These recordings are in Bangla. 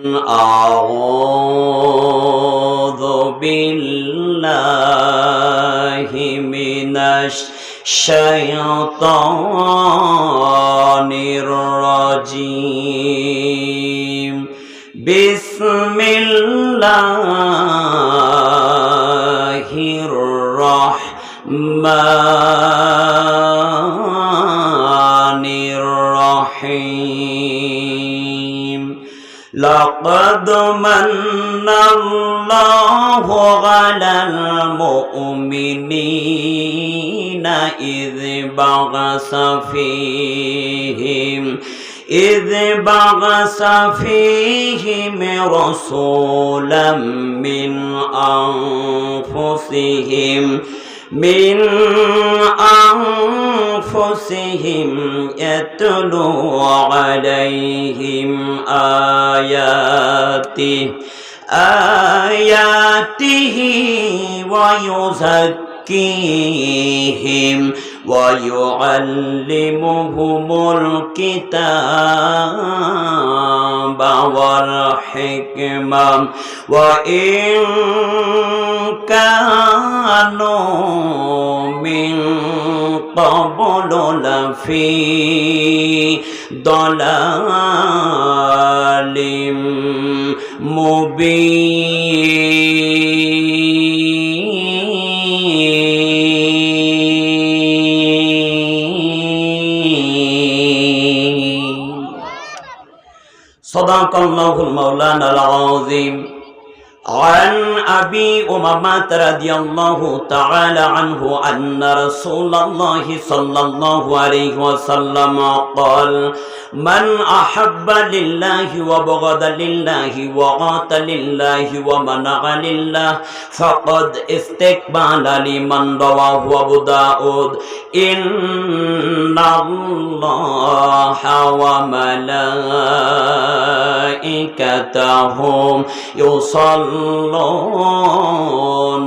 أعوذ بالله من الشيطان الرجيم بسم الله الرحمن الرحيم لقد من الله على المؤمنين إذ بعث فيهم رسولا من أنفسهم يتلو عليهم آياته ويزكيهم ويعلمهم الكتاب والحكمة وإن كانوا من قبل لفي ضلال مبين صدق الله المولانا العظيم عن أبي أمامة رضي الله تعالى عنه أن رسول الله صلى الله عليه وسلم قال من أحب لله وبغض لله وعاط لله ومنع لله فقد استقبل لمن رواه أبو داود إن الله وملائكته يصلون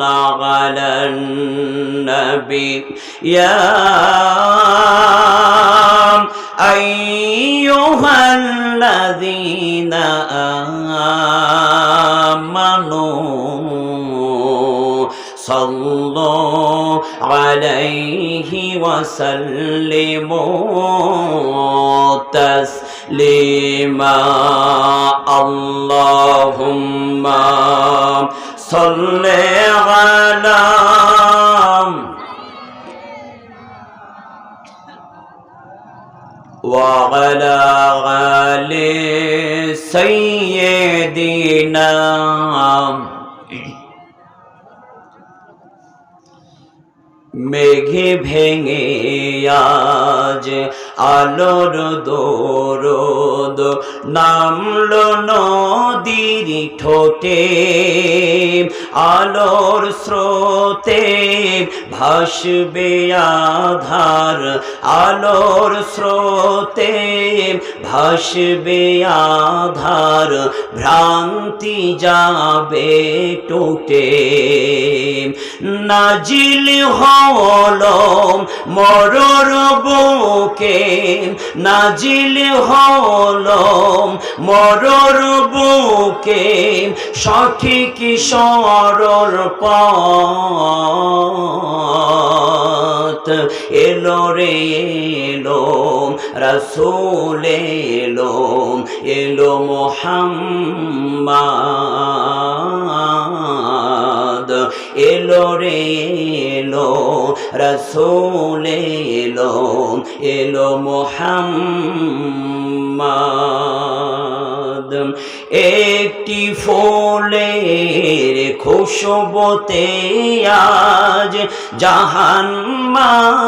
على النبي يا أيها الذين آمنوا صلوا عليه وسلموا تسليما اللهم صل على وعلى آل سيدنا মেঘে ভেঙে আজ আলোর দরদ নামলো নদীর ঠোঁটে আলোর স্রোতে ভাসবে আধার আলোর স্রোতে ভাসবে আধার ভ্রান্তি যাবে টুটে নাজিল হলো মরর বুকে নাজিল হলো মরর বুকে সঠিক সরল পথ এলো রে এলো রাসূল এলো মুহাম্মদ এলো রে এলো রাসূল এলো মুহাম্মদ একটি ফুলের খুশবুতে আজ জাহান মাতোয়ারা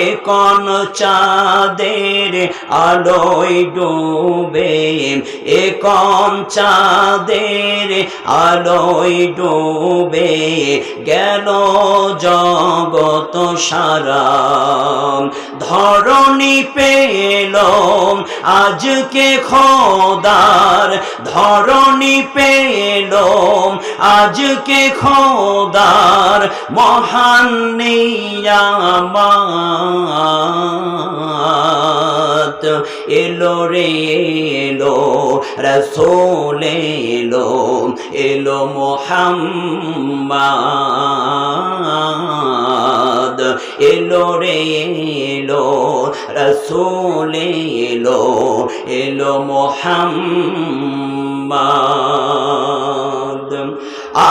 একন চাঁদের আলোয় ডুবে একন চাঁদের আলোয় ডুবে গেল জগত সারা ধরণী পেল আজকে খোদার ধরণী পেল আজকে খোদার মহান নিয়ামত এলো রে এলো রাসূল এলো এলো মুহাম্মদ এলো রে এলো রাসূল এলো এলো মুহাম্মদ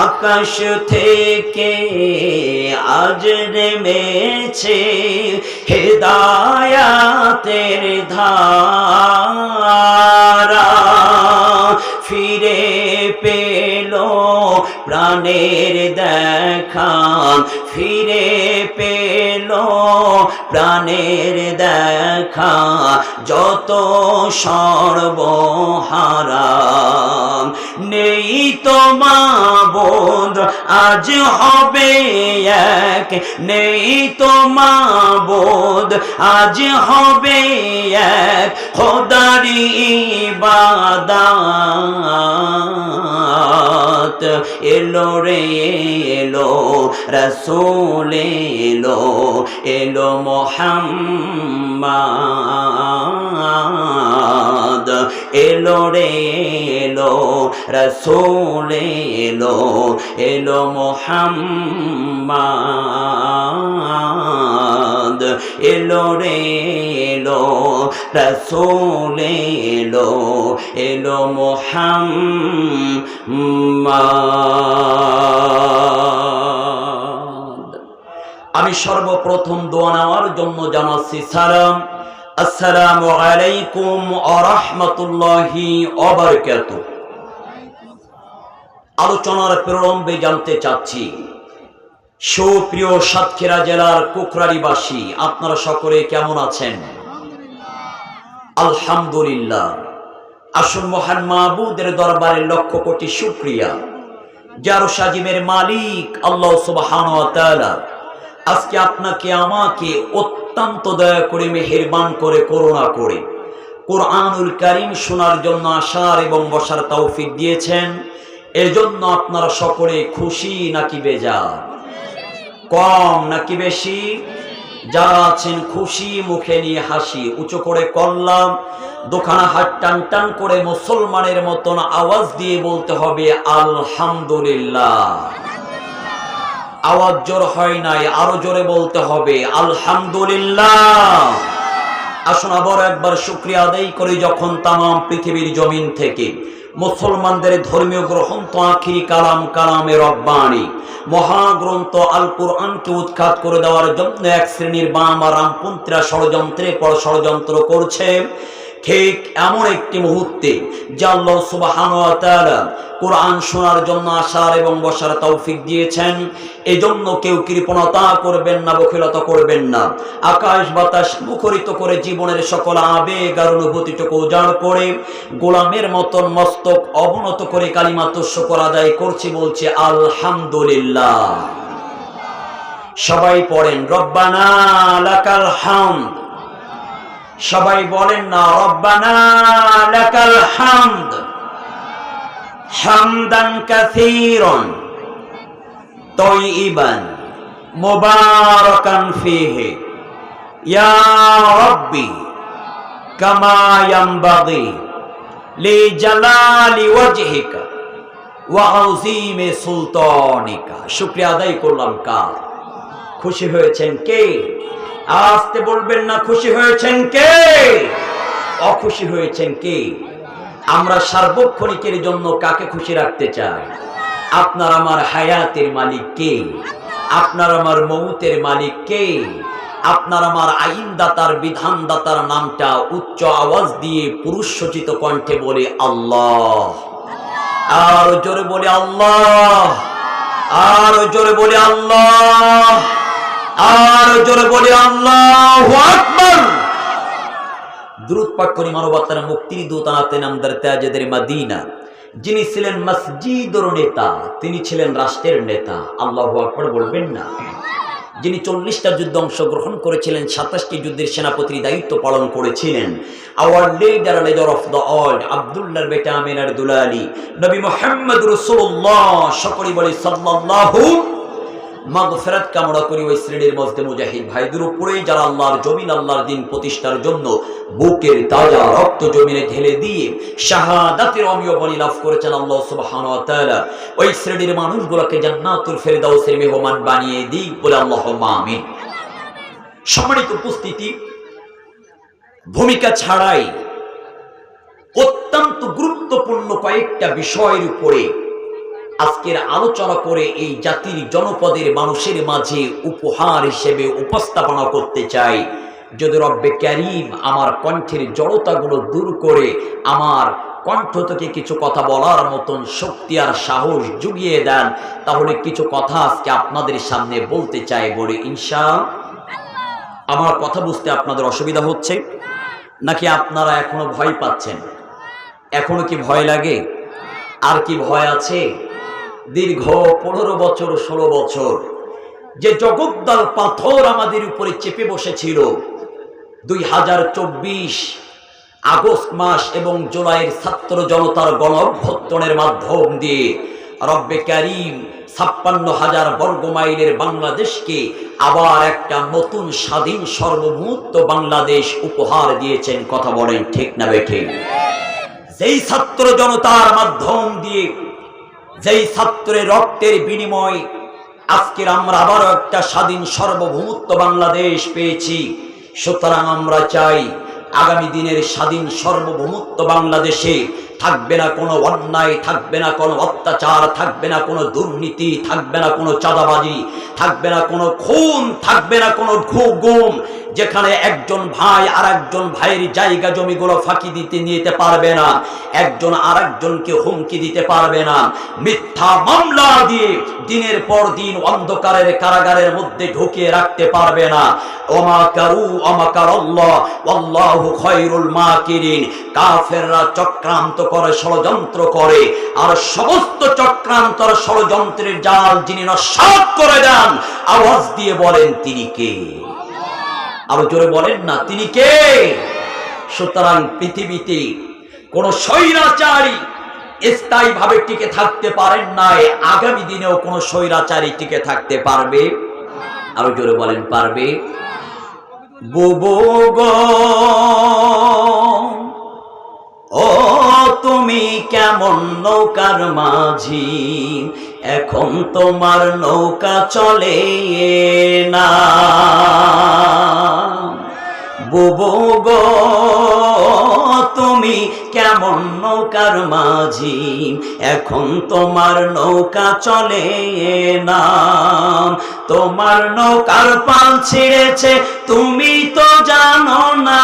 আকাশ থেকে আজ নেমেছে হেদায়াতের ধারা ফিরে পেল প্রাণের দেখা ফিরে পেল প্রাণের দেখা যত সর্বহারা নেই তো মাবুদ আজ হবে এক নেই তো মাবুদ আজ হবে এক খোদারি ইবাদত এলো রে এলো রাসূল এলো এলো মুহাম্মদ এলো রে এলো রাসূল এলো এলো মুহাম্মদ এলো রে এলো রাসূল এলো এলো মুহাম্মদ। আমি সর্বপ্রথম দোয়া নেওয়ার জন্য জানাচ্ছি সালাম। আসসালামু আলাইকুম ওয়া রাহমাতুল্লাহি ওয়া বারাকাতুহু। আলোচনার প্রারম্ভে জানতে চাচ্ছি, সুপ্রিয় সাতক্ষীরা জেলার কুকরারিবাসী আপনারা সকলে কেমন আছেন? আলহামদুলিল্লাহ। আসুন মহান মাবুদের দরবারে লক্ষ কোটি শুকরিয়া, যার সাজিমের মালিক আল্লাহ সুবহানাহু ওয়া তাআলা আজকে আপনাকে আমাকে অত্যন্ত দয়া করে মেহেরবান করে করুণা করে কোরআনুল কারীম শোনার জন্য আসার এবং বসার তৌফিক দিয়েছেন। এজন্য আপনারা সকলে খুশি নাকি বেজার? কম নাকি বেশি? যারা আছেন খুশি, মুখে নিয়ে হাসি উঁচু করে করলাম, দোকানা হাত টান টান করে মুসলমানের মতন আওয়াজ দিয়ে বলতে হবে আলহামদুলিল্লাহ। আওয়াজ জোর হয় নাই, আরো জোরে বলতে হবে আলহামদুলিল্লাহ। আসুন আবার একবার শুকরিয়া আদায় করি, যখন তামাম পৃথিবীর জমিন থেকে মুসলমানদের ধর্মীয় গ্রন্থ আখিরি কালাম কালামে রব্বানি মহাগ্রন্থ আল কোরআনকে উৎখাত করে দেওয়ার জন্য এক শ্রেণীর বাম আর রামপন্থীরা ষড়যন্ত্রের পর ষড়যন্ত্র করছে, ঠিক এমন একটি মুহূর্তে যে আল্লাহ সুবহানাহু ওয়া তাআলা কোরআন শোনার জন্য আসার এবং বসার তৌফিক দিয়েছেন। এজন্য কেউ কৃপণতা করবেন না, বখিলতা করবেন না। আকাশ বাতাস মুখরিত করে জীবনের সকল আবেগ আর অনুভূতিটুকু উজাড় করে গোলামের মতন মস্তক অবনত করে কালিমাত শুকর আদায় করছি, বলছে আলহামদুলিল্লাহ। সবাই পড়েন রব্বানা লাকাল হামদ। সবাই বলেন না রব্বানা লাকাল হামদ হামদান কাসীরান তাইয়িবান মুবারাকান ফীহি ইয়া রাব্বি কামা ইয়ানবাগি লিজালালি ওয়াজহিকা ওয়া আযীমি সুলতানিকা। শুকরিয়া আদায় করলাম কার? খুশি হয়েছেন কে? আস্তে বলবেন না, খুশি হয়েছেন কে? অখুশি হয়েছেন কে? আমরা সার্বক্ষণিকের জন্য কাকে খুশি রাখতে চাই? আপনার আমার হায়াতের মালিক কে? আপনার আমার মৌতের মালিক কে? আপনার আমার আইনদাতার বিধানদাতার নামটা উচ্চ আওয়াজ দিয়ে পুরুষোচিত কণ্ঠে বলে আল্লাহ। আর জোরে বলে আল্লাহ, আর জোরে বলে আল্লাহ, আর জোরে বলে আল্লাহু আকবার। দুরূদ পাঠ করি মানবতার মুক্তির দূত আনাতে নামদার তাজেদের মদিনা, যিনি ছিলেন মসজিদের নেতা, তিনি ছিলেন রাষ্ট্রের নেতা। আল্লাহু আকবার বলবেন না? যিনি 40টা যুদ্ধে অংশগ্রহণ করেছিলেন, 27টি যুদ্ধের সেনাপতির দায়িত্ব পালন করেছিলেন, our leader, leader of the world, আব্দুল্লাহর বেটা আমিনার দুলালি, নবী মুহাম্মদ রাসূলুল্লাহ। সকলেই বলি সাল্লাল্লাহু মাগফিরাত কামনা করি ওই শ্রেণীর মধ্যে মুজাহিদ ভাইদের উপরে যারা আল্লাহর জমিন আল্লাহর দিন প্রতিষ্ঠার জন্য বুকের তাজা রক্ত জমিনে ঢেলে দিয়ে শাহাদাতের অমীয় বলি লাভ করেছেন আল্লাহ সুবহানাহু ওয়া তাআলা ওই শ্রেণীর মানুষগুলোকে জান্নাতুল ফেরদাউসের মেহমান বানিয়ে দিক বলে আল্লাহুম্মা আমিন। সম্মানিত উপস্থিতি, ভূমিকা ছাড়াই অত্যন্ত গুরুত্বপূর্ণ কয়েকটা বিষয়ের উপরে আজকের আলোচনা করে এই জাতির জনপদের মানুষের মাঝে উপহার হিসেবে উপস্থাপনা করতে চাই। যদি রব্বে কারীম আমার কণ্ঠের জড়তাগুলো দূর করে আমার কণ্ঠ থেকে কিছু কথা বলার মতন শক্তি আর সাহস জুগিয়ে দেন, তাহলে কিছু কথা আজকে আপনাদের সামনে বলতে চাই বলে ইনশাআল্লাহ। আমার কথা বুঝতে আপনাদের অসুবিধা হচ্ছে নাকি আপনারা এখনো ভয় পাচ্ছেন? এখনো কি ভয় লাগে? আর কি ভয় আছে? দীর্ঘ 15 বছর 16 বছর যে জগদ্দল পাথর আমাদের উপরে চেপে বসেছিল, 2024 আগস্ট মাস এবং জুলাইয়ের ছাত্র জনতার গণঅভ্যুত্থানের মাধ্যম দিয়ে রব্বে কারীম 56,000 বর্গ মাইলের বাংলাদেশকে আবার একটা নতুন স্বাধীন সার্বভৌমত্ব বাংলাদেশ উপহার দিয়েছেন। কথা বলেন ঠিক না বেঠিক? যেই ছাত্র জনতার মাধ্যম দিয়ে, যেই ছাত্রের রক্তের বিনিময় আজকের আমরা আবারও একটা স্বাধীন সার্বভৌমত্ব বাংলাদেশ পেয়েছি। সুতরাং আমরা চাই আগামী দিনের স্বাধীন সার্বভৌমত্ব বাংলাদেশে থাকবে না কোনো অন্যায়, থাকবে না কোনো অত্যাচার, থাকবে না কোনো দুর্নীতি, থাকবে না কোনো চাঁদাবাজি, থাকবে না কোনো খুন, থাকবে না কোনো গুম, যেখানে একজন ভাই আর একজন ভাইয়ের জায়গা জমিগুলো ফাঁকি নিতে পারবে না, একজন আর একজনকে হুমকি দিতে পারবে না, মিথ্যা মামলা দিয়ে দিনের পর দিন অন্ধকারের কারাগারের মধ্যে ঢুকিয়ে রাখতে পারবে না। ওমা কারু আমাকারাল্লাহ ওয়াল্লাহু খায়রুল মাকিরিন। কাফেররা চক্রান্ত করে, ষড়যন্ত্র করে, আর সমস্ত চক্রান্ত আর ষড়যন্ত্রের জাল যিনি নস্যাৎ করে দেন, আওয়াজ দিয়ে বলেন তিনি কে? আরো জোরে বলেন না, তিনি কে? সুতরাং পৃথিবীতে কোন স্বৈরাচারী স্থায়ীভাবে টিকে থাকতে পারেন নাই, আগামী দিনেও কোন স্বৈরাচারী টিকে থাকতে পারবে? আরো জোরে বলেন পারবে? বুবু গো ও তুমি কেমন নৌকার মাঝি, এখন তোমার নৌকা চলে না। বুবু গো তুমি কেমন নৌকার মাঝি, এখন তোমার নৌকা চলে না। তোমার নৌকার পাল ছিঁড়েছে তুমি তো জানো না,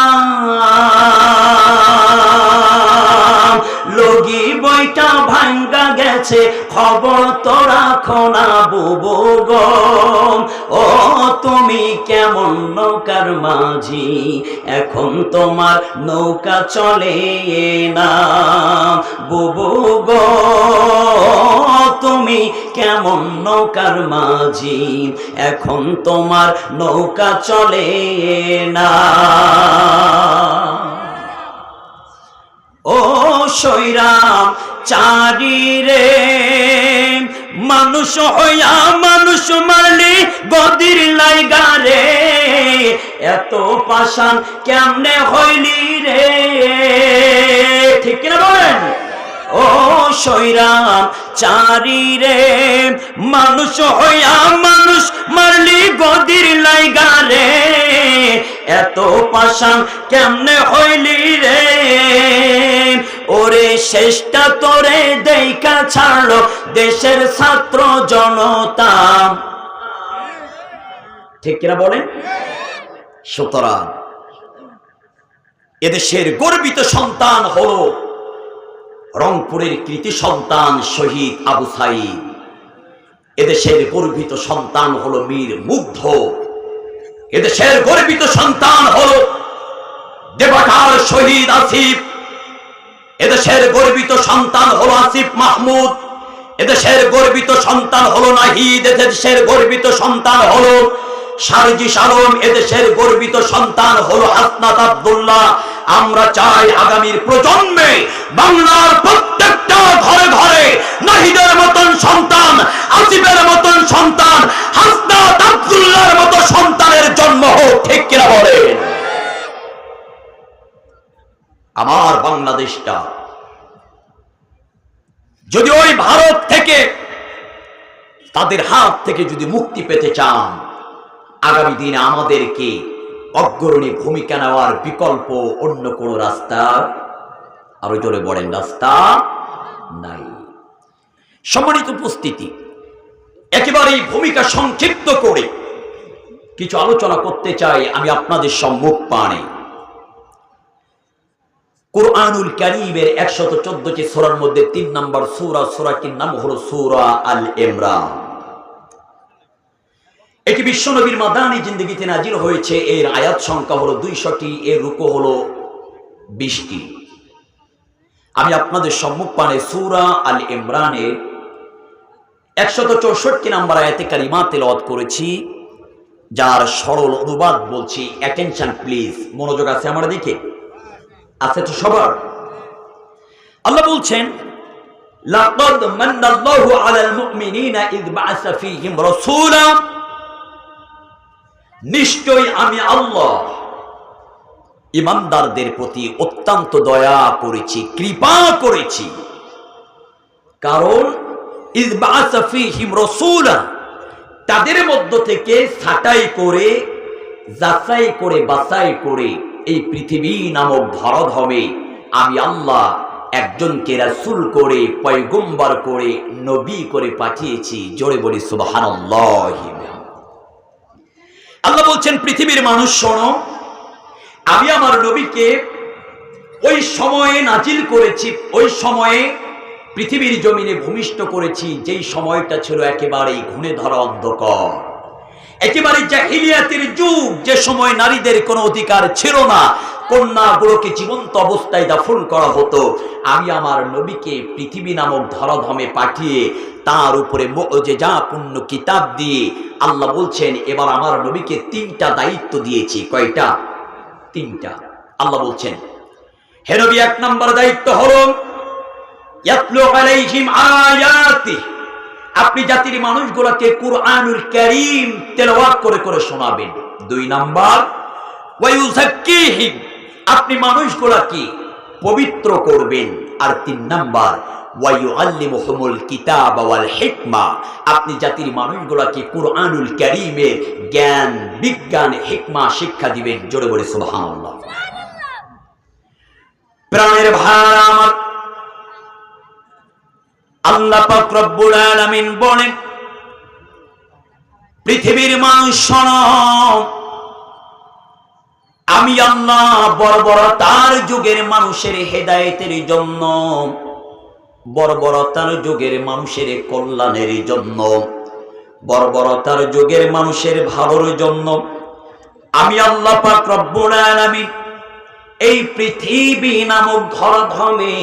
লগি বইটা ভাঙ্গা গেছে খবর তো রাখো না। বুবু গো ও তুমি কেমন নৌকার মাঝি, এখন তোমার নৌকা চলে না। বুবু গো তুমি কেমন নৌকার মাঝি, এখন তোমার নৌকা চলে না। ও সৈরাম চারি রে, মানুষ হইয়া মানুষ মারলি গদির লাইগা রে, এত পাষাণ কেমনে হইলি রে? ঠিক কিনা বলেন? ও সৈরাম চারি রে, মানুষ হইয়া মানুষ মারলি গদির লাইগা রে, এত পাষাণ কেমনে হইলি রে? ওরে শেষটা তোরে দেইকা ছাড়লো দেশের ছাত্র জনতা। ঠিক কিনা বলেন? সুতরাং এদেশের গর্বিত সন্তান হলো রংপুরের কৃতি সন্তান শহীদ আবু সাইদ। এদেশের গর্বিত সন্তান হলো মীর মুগ্ধ। এদেশের গর্বিত সন্তান হলো দেবাটার শহীদ আসিফ। এদেশের গর্বিত সন্তান হলো আসিফ মাহমুদ। এদেশের গর্বিত সন্তান হলো নাহিদ। এদেশের গর্বিত সন্তান হলো সারজিস আলম। এদেশের গর্বিত সন্তান হলো হাসনাত আব্দুল্লাহ। আমরা চাই আগামীর প্রজন্মে বাংলার প্রত্যেকটা ঘরে ঘরে নাহিদের মতন সন্তান, আসিফের মতন সন্তান, হাসনাত আব্দুল্লাহর মতো সন্তানের জন্ম হোক। ঠিক কিনা বলেন? আমার বাংলাদেশটা যদি ওই ভারত থেকে, তাদের হাত থেকে যদি মুক্তি পেতে চান, আগামী দিনে আমাদেরকে অগ্রণী ভূমিকা নেওয়ার বিকল্প অন্য কোন রাস্তা, আরো জোরে বলেন, রাস্তা নাই। সম্মানিত উপস্থিতি, একেবারেই ভূমিকা সংক্ষিপ্ত করে কিছু আলোচনা করতে চাই আমি আপনাদের সম্মুখপানে। কুরআনুল কারীমের 114টি সূরার মধ্যে 3 নম্বর সূরা, সূরাটির নাম হলো সূরা আল ইমরান। এটি বিশ্বনবীর মাদানী জিন্দেগিতে নাজিল হয়েছে। এর আয়াত সংখ্যা হলো 200টি, এর রুকু হলো 20টি। আমি আপনাদের সম্মুখপানে সূরা আল ইমরানের 164 নম্বর আয়াতে কারিমা তেলাওয়াত করেছি, যার সরল অনুবাদ বলছি। অ্যাটেনশন প্লিজ, মনোযোগ আছে আমার দিকে? আছে তো সবার? আল্লাহ বলছেন, লাকাদ মান্নাল্লাহু আলাল মুমিনিনা ইয বা'আসা ফীহিম রাসূলা, নিশ্চয়ই আমি আল্লাহ ঈমানদারদের প্রতি অত্যন্ত দয়া করেছি, কৃপা করেছি। কারণ ইয বা'আসা ফীহিম রাসূলা, তাদের মধ্য থেকে ছাঁটাই করে, যাচাই করে, বাছাই করে এই পৃথিবী নামক ধরাধামে আমি আল্লাহ একজনকে রাসূল করে, পয়গম্বর করে, নবী করে পাঠিয়েছি। জোরে বলি সুবহানাল্লাহ। আল্লাহ বলছেন, পৃথিবীর মানুষ শোনো, আমি আমার নবীকে ওই সময়ে নাজিল করেছি, ওই সময়ে পৃথিবীর জমিনে ভূমিষ্ঠ করেছি যেই সময়টা ছিল একেবারেই ঘুণে ধরা অন্ধকার, একেবারে জাহিলিয়াতের যুগ, যে সময় নারীদের কোনো অধিকার ছিল না, কন্যাগুলোকে জীবন্ত অবস্থায় দাফন করা হতো। আমি আমার নবীকে পৃথিবী নামক ধরাধামে পাঠিয়ে তার উপরে মুআজিজাপূর্ণ কিতাব দিয়ে আল্লাহ বলছেন, এবার আমার নবীকে 3টা দায়িত্ব দিয়েছি। কয়টা? 3টা। আল্লাহ বলছেন, হে নবী, 1 নম্বর দায়িত্ব হলো ইয়াতলু আলাইহিম আয়াতি, আপনি জাতির মানুষগুলোকে কুরআনুল কারীম তেলাওয়াত করে করে শোনাবেন। 2 নাম্বার ওয়ায়ুযাক্কিহিম, আপনি মানুষগুলোকে পবিত্র করবেন। আর 3 নাম্বার ওয়ায়ুআল্লিমুহুমুল কিতাবা ওয়াল হিকমা, আপনি জাতির মানুষগুলোকে কুরআনুল কারীমের জ্ঞান, বিজ্ঞান, হিকমা শিক্ষা দিবেন। জোরে বলে সুবহানাল্লাহ। প্রাণের ভাই আমার, আল্লাহ পাক রব্বুল আলামিন বলেন, পৃথিবীর মানুষ শোনো, আমি আল্লাহ বর্বরতার যুগের মানুষের হেদায়েতের জন্য, বর্বরতার যুগের মানুষের কল্যাণের জন্য, বর্বরতার যুগের মানুষের ভালোর জন্য আমি আল্লাহ পাক রব্বুল আলামিন এই পৃথিবী নামক ধরাধামে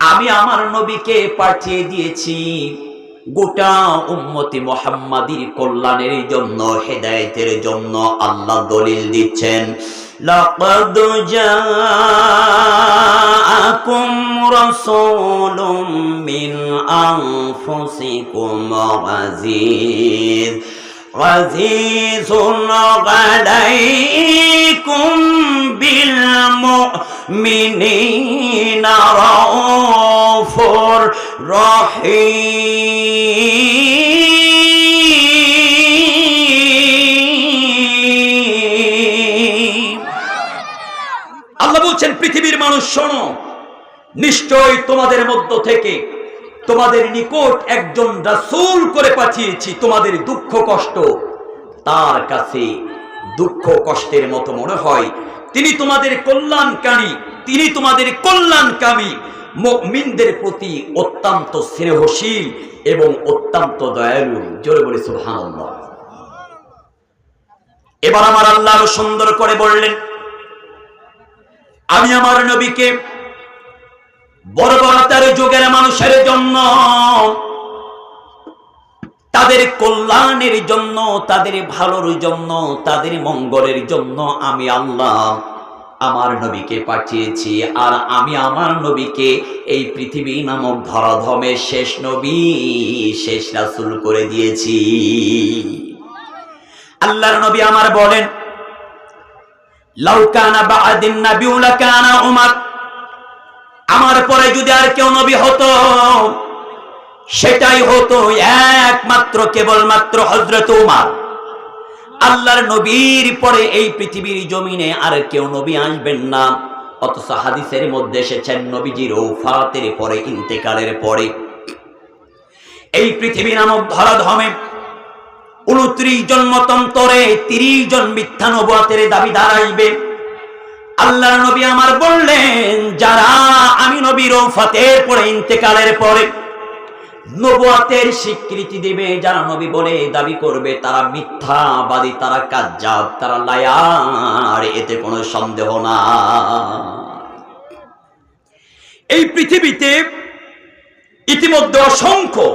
আমি আমার নবীকে পাঠিয়ে দিয়েছি গোটা উম্মতি মুহাম্মাদির কল্যাণের জন্য, হেদায়েতের জন্য। আল্লাহ দলিল দিচ্ছেন, লাকাদ জাআকুম রাসূলুম মিন আনফুসিকুম আজিজুন আলাইকুম বিল মুমিনিনা রাউফুর রহিম। আল্লাহ বলছেন, পৃথিবীর মানুষ শোনো, নিশ্চয় তোমাদের মধ্য থেকে তোমাদের নিকট একজন রাসূল করে পাঠিয়েছি। তোমাদের দুঃখ কষ্ট তার কাছে দুঃখ কষ্টের মতো মনে হয়, তিনি তোমাদের কল্যাণকারী, তিনি তোমাদের কল্যাণকামী, মুমিনদের প্রতি অত্যন্ত স্নেহশীল এবং অত্যন্ত দয়ালু। জোরে বলি সুবহানাল্লাহ। এবার আমার আল্লাহ আরো সুন্দর করে বললেন, আমি আমার নবীকে বর্বরতার যুগের মানুষের জন্য, তাদের কল্যাণের জন্য, তাদের ভালোর জন্য, তাদের মঙ্গলের জন্য আমি আল্লাহ আমার নবীকে পাঠিয়েছি, আর আমি আমার নবীকে এই পৃথিবী নামক ধরাধামে শেষ নবী, শেষ রাসূল করে দিয়েছি। আল্লাহর নবী আমার বলেন, লাউ কানা বা'দিন নাবিয়্যু লাকানা উমর, আমার পরে যদি আর কেউ নবী হতো সেটাই হতো একমাত্র কেবলমাত্র হযরত উমর। আল্লাহর নবীর পরে এই পৃথিবীর জমিনে আর কেউ নবী আসবেন না। অথচ হাদিসের মধ্যে এসেছেন নবীজির ওফাতের পরে, ইন্তেকালের পরে এই পৃথিবী নামক ধরাধামে 29 জন মতান্তরে 30 জন মিথ্যা নবুয়তের দাবিদার আসবে। আল্লাহর নবী আমার বললেন, যারা আমি নবীর ওফাতের পরে, ইন্তেকালের পরে নবুয়তের স্বীকৃতি দেবে, যারা নবী বলে দাবি করবে, তারা মিথ্যাবাদী, তারা কাজ্জাব, তারা লায়ার, এতে কোনো সন্দেহ না। এই পৃথিবীতে ইতিমধ্যে অসংখ্য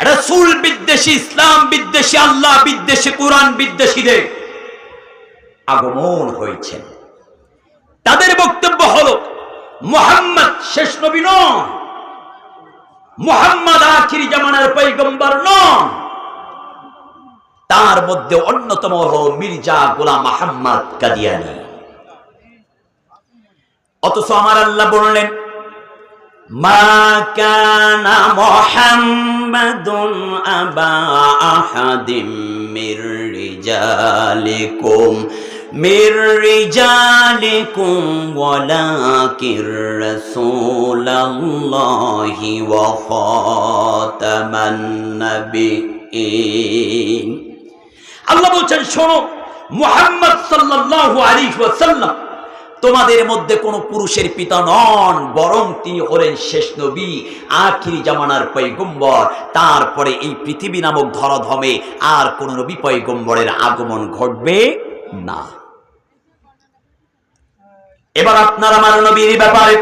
রাসূল বিদ্বেষী, ইসলাম বিদ্বেষী, আল্লাহ বিদ্বেষী, কোরআন বিদ্বেষীদের আগমন হয়েছে। তাদের বক্তব্য হলো মুহাম্মদ শেষ নবী নন, মুহাম্মদ আখিরি জামানার পয়গম্বর নন। তার মধ্যে অন্যতম হলো মির্জা গোলাম মুহাম্মদ কাদিয়ানী। অথচ আমার আল্লাহ বললেন, মা কানা মুহাম্মাদুন আবা আহাদিম মির রিজালিকুম ওয়ালাকির রাসূলুল্লাহি ওয়া খাতামান নাবিয়্যিন। আল্লাহ বলছেন, শোনো, মুহাম্মদ সাল্লাল্লাহু আলাইহি ওয়াসাল্লাম তোমাদের মধ্যে কোনো পুরুষের পিতা নন, বরং তিনি হলেন শেষ নবী, আখিরি জামানার পয়গম্বর। তারপরে এই পৃথিবী নামক ধরাধামে আর কোন নবী পয়গম্বরের আগমন ঘটবে না। এবার আপনার আমার নবীর ব্যাপারে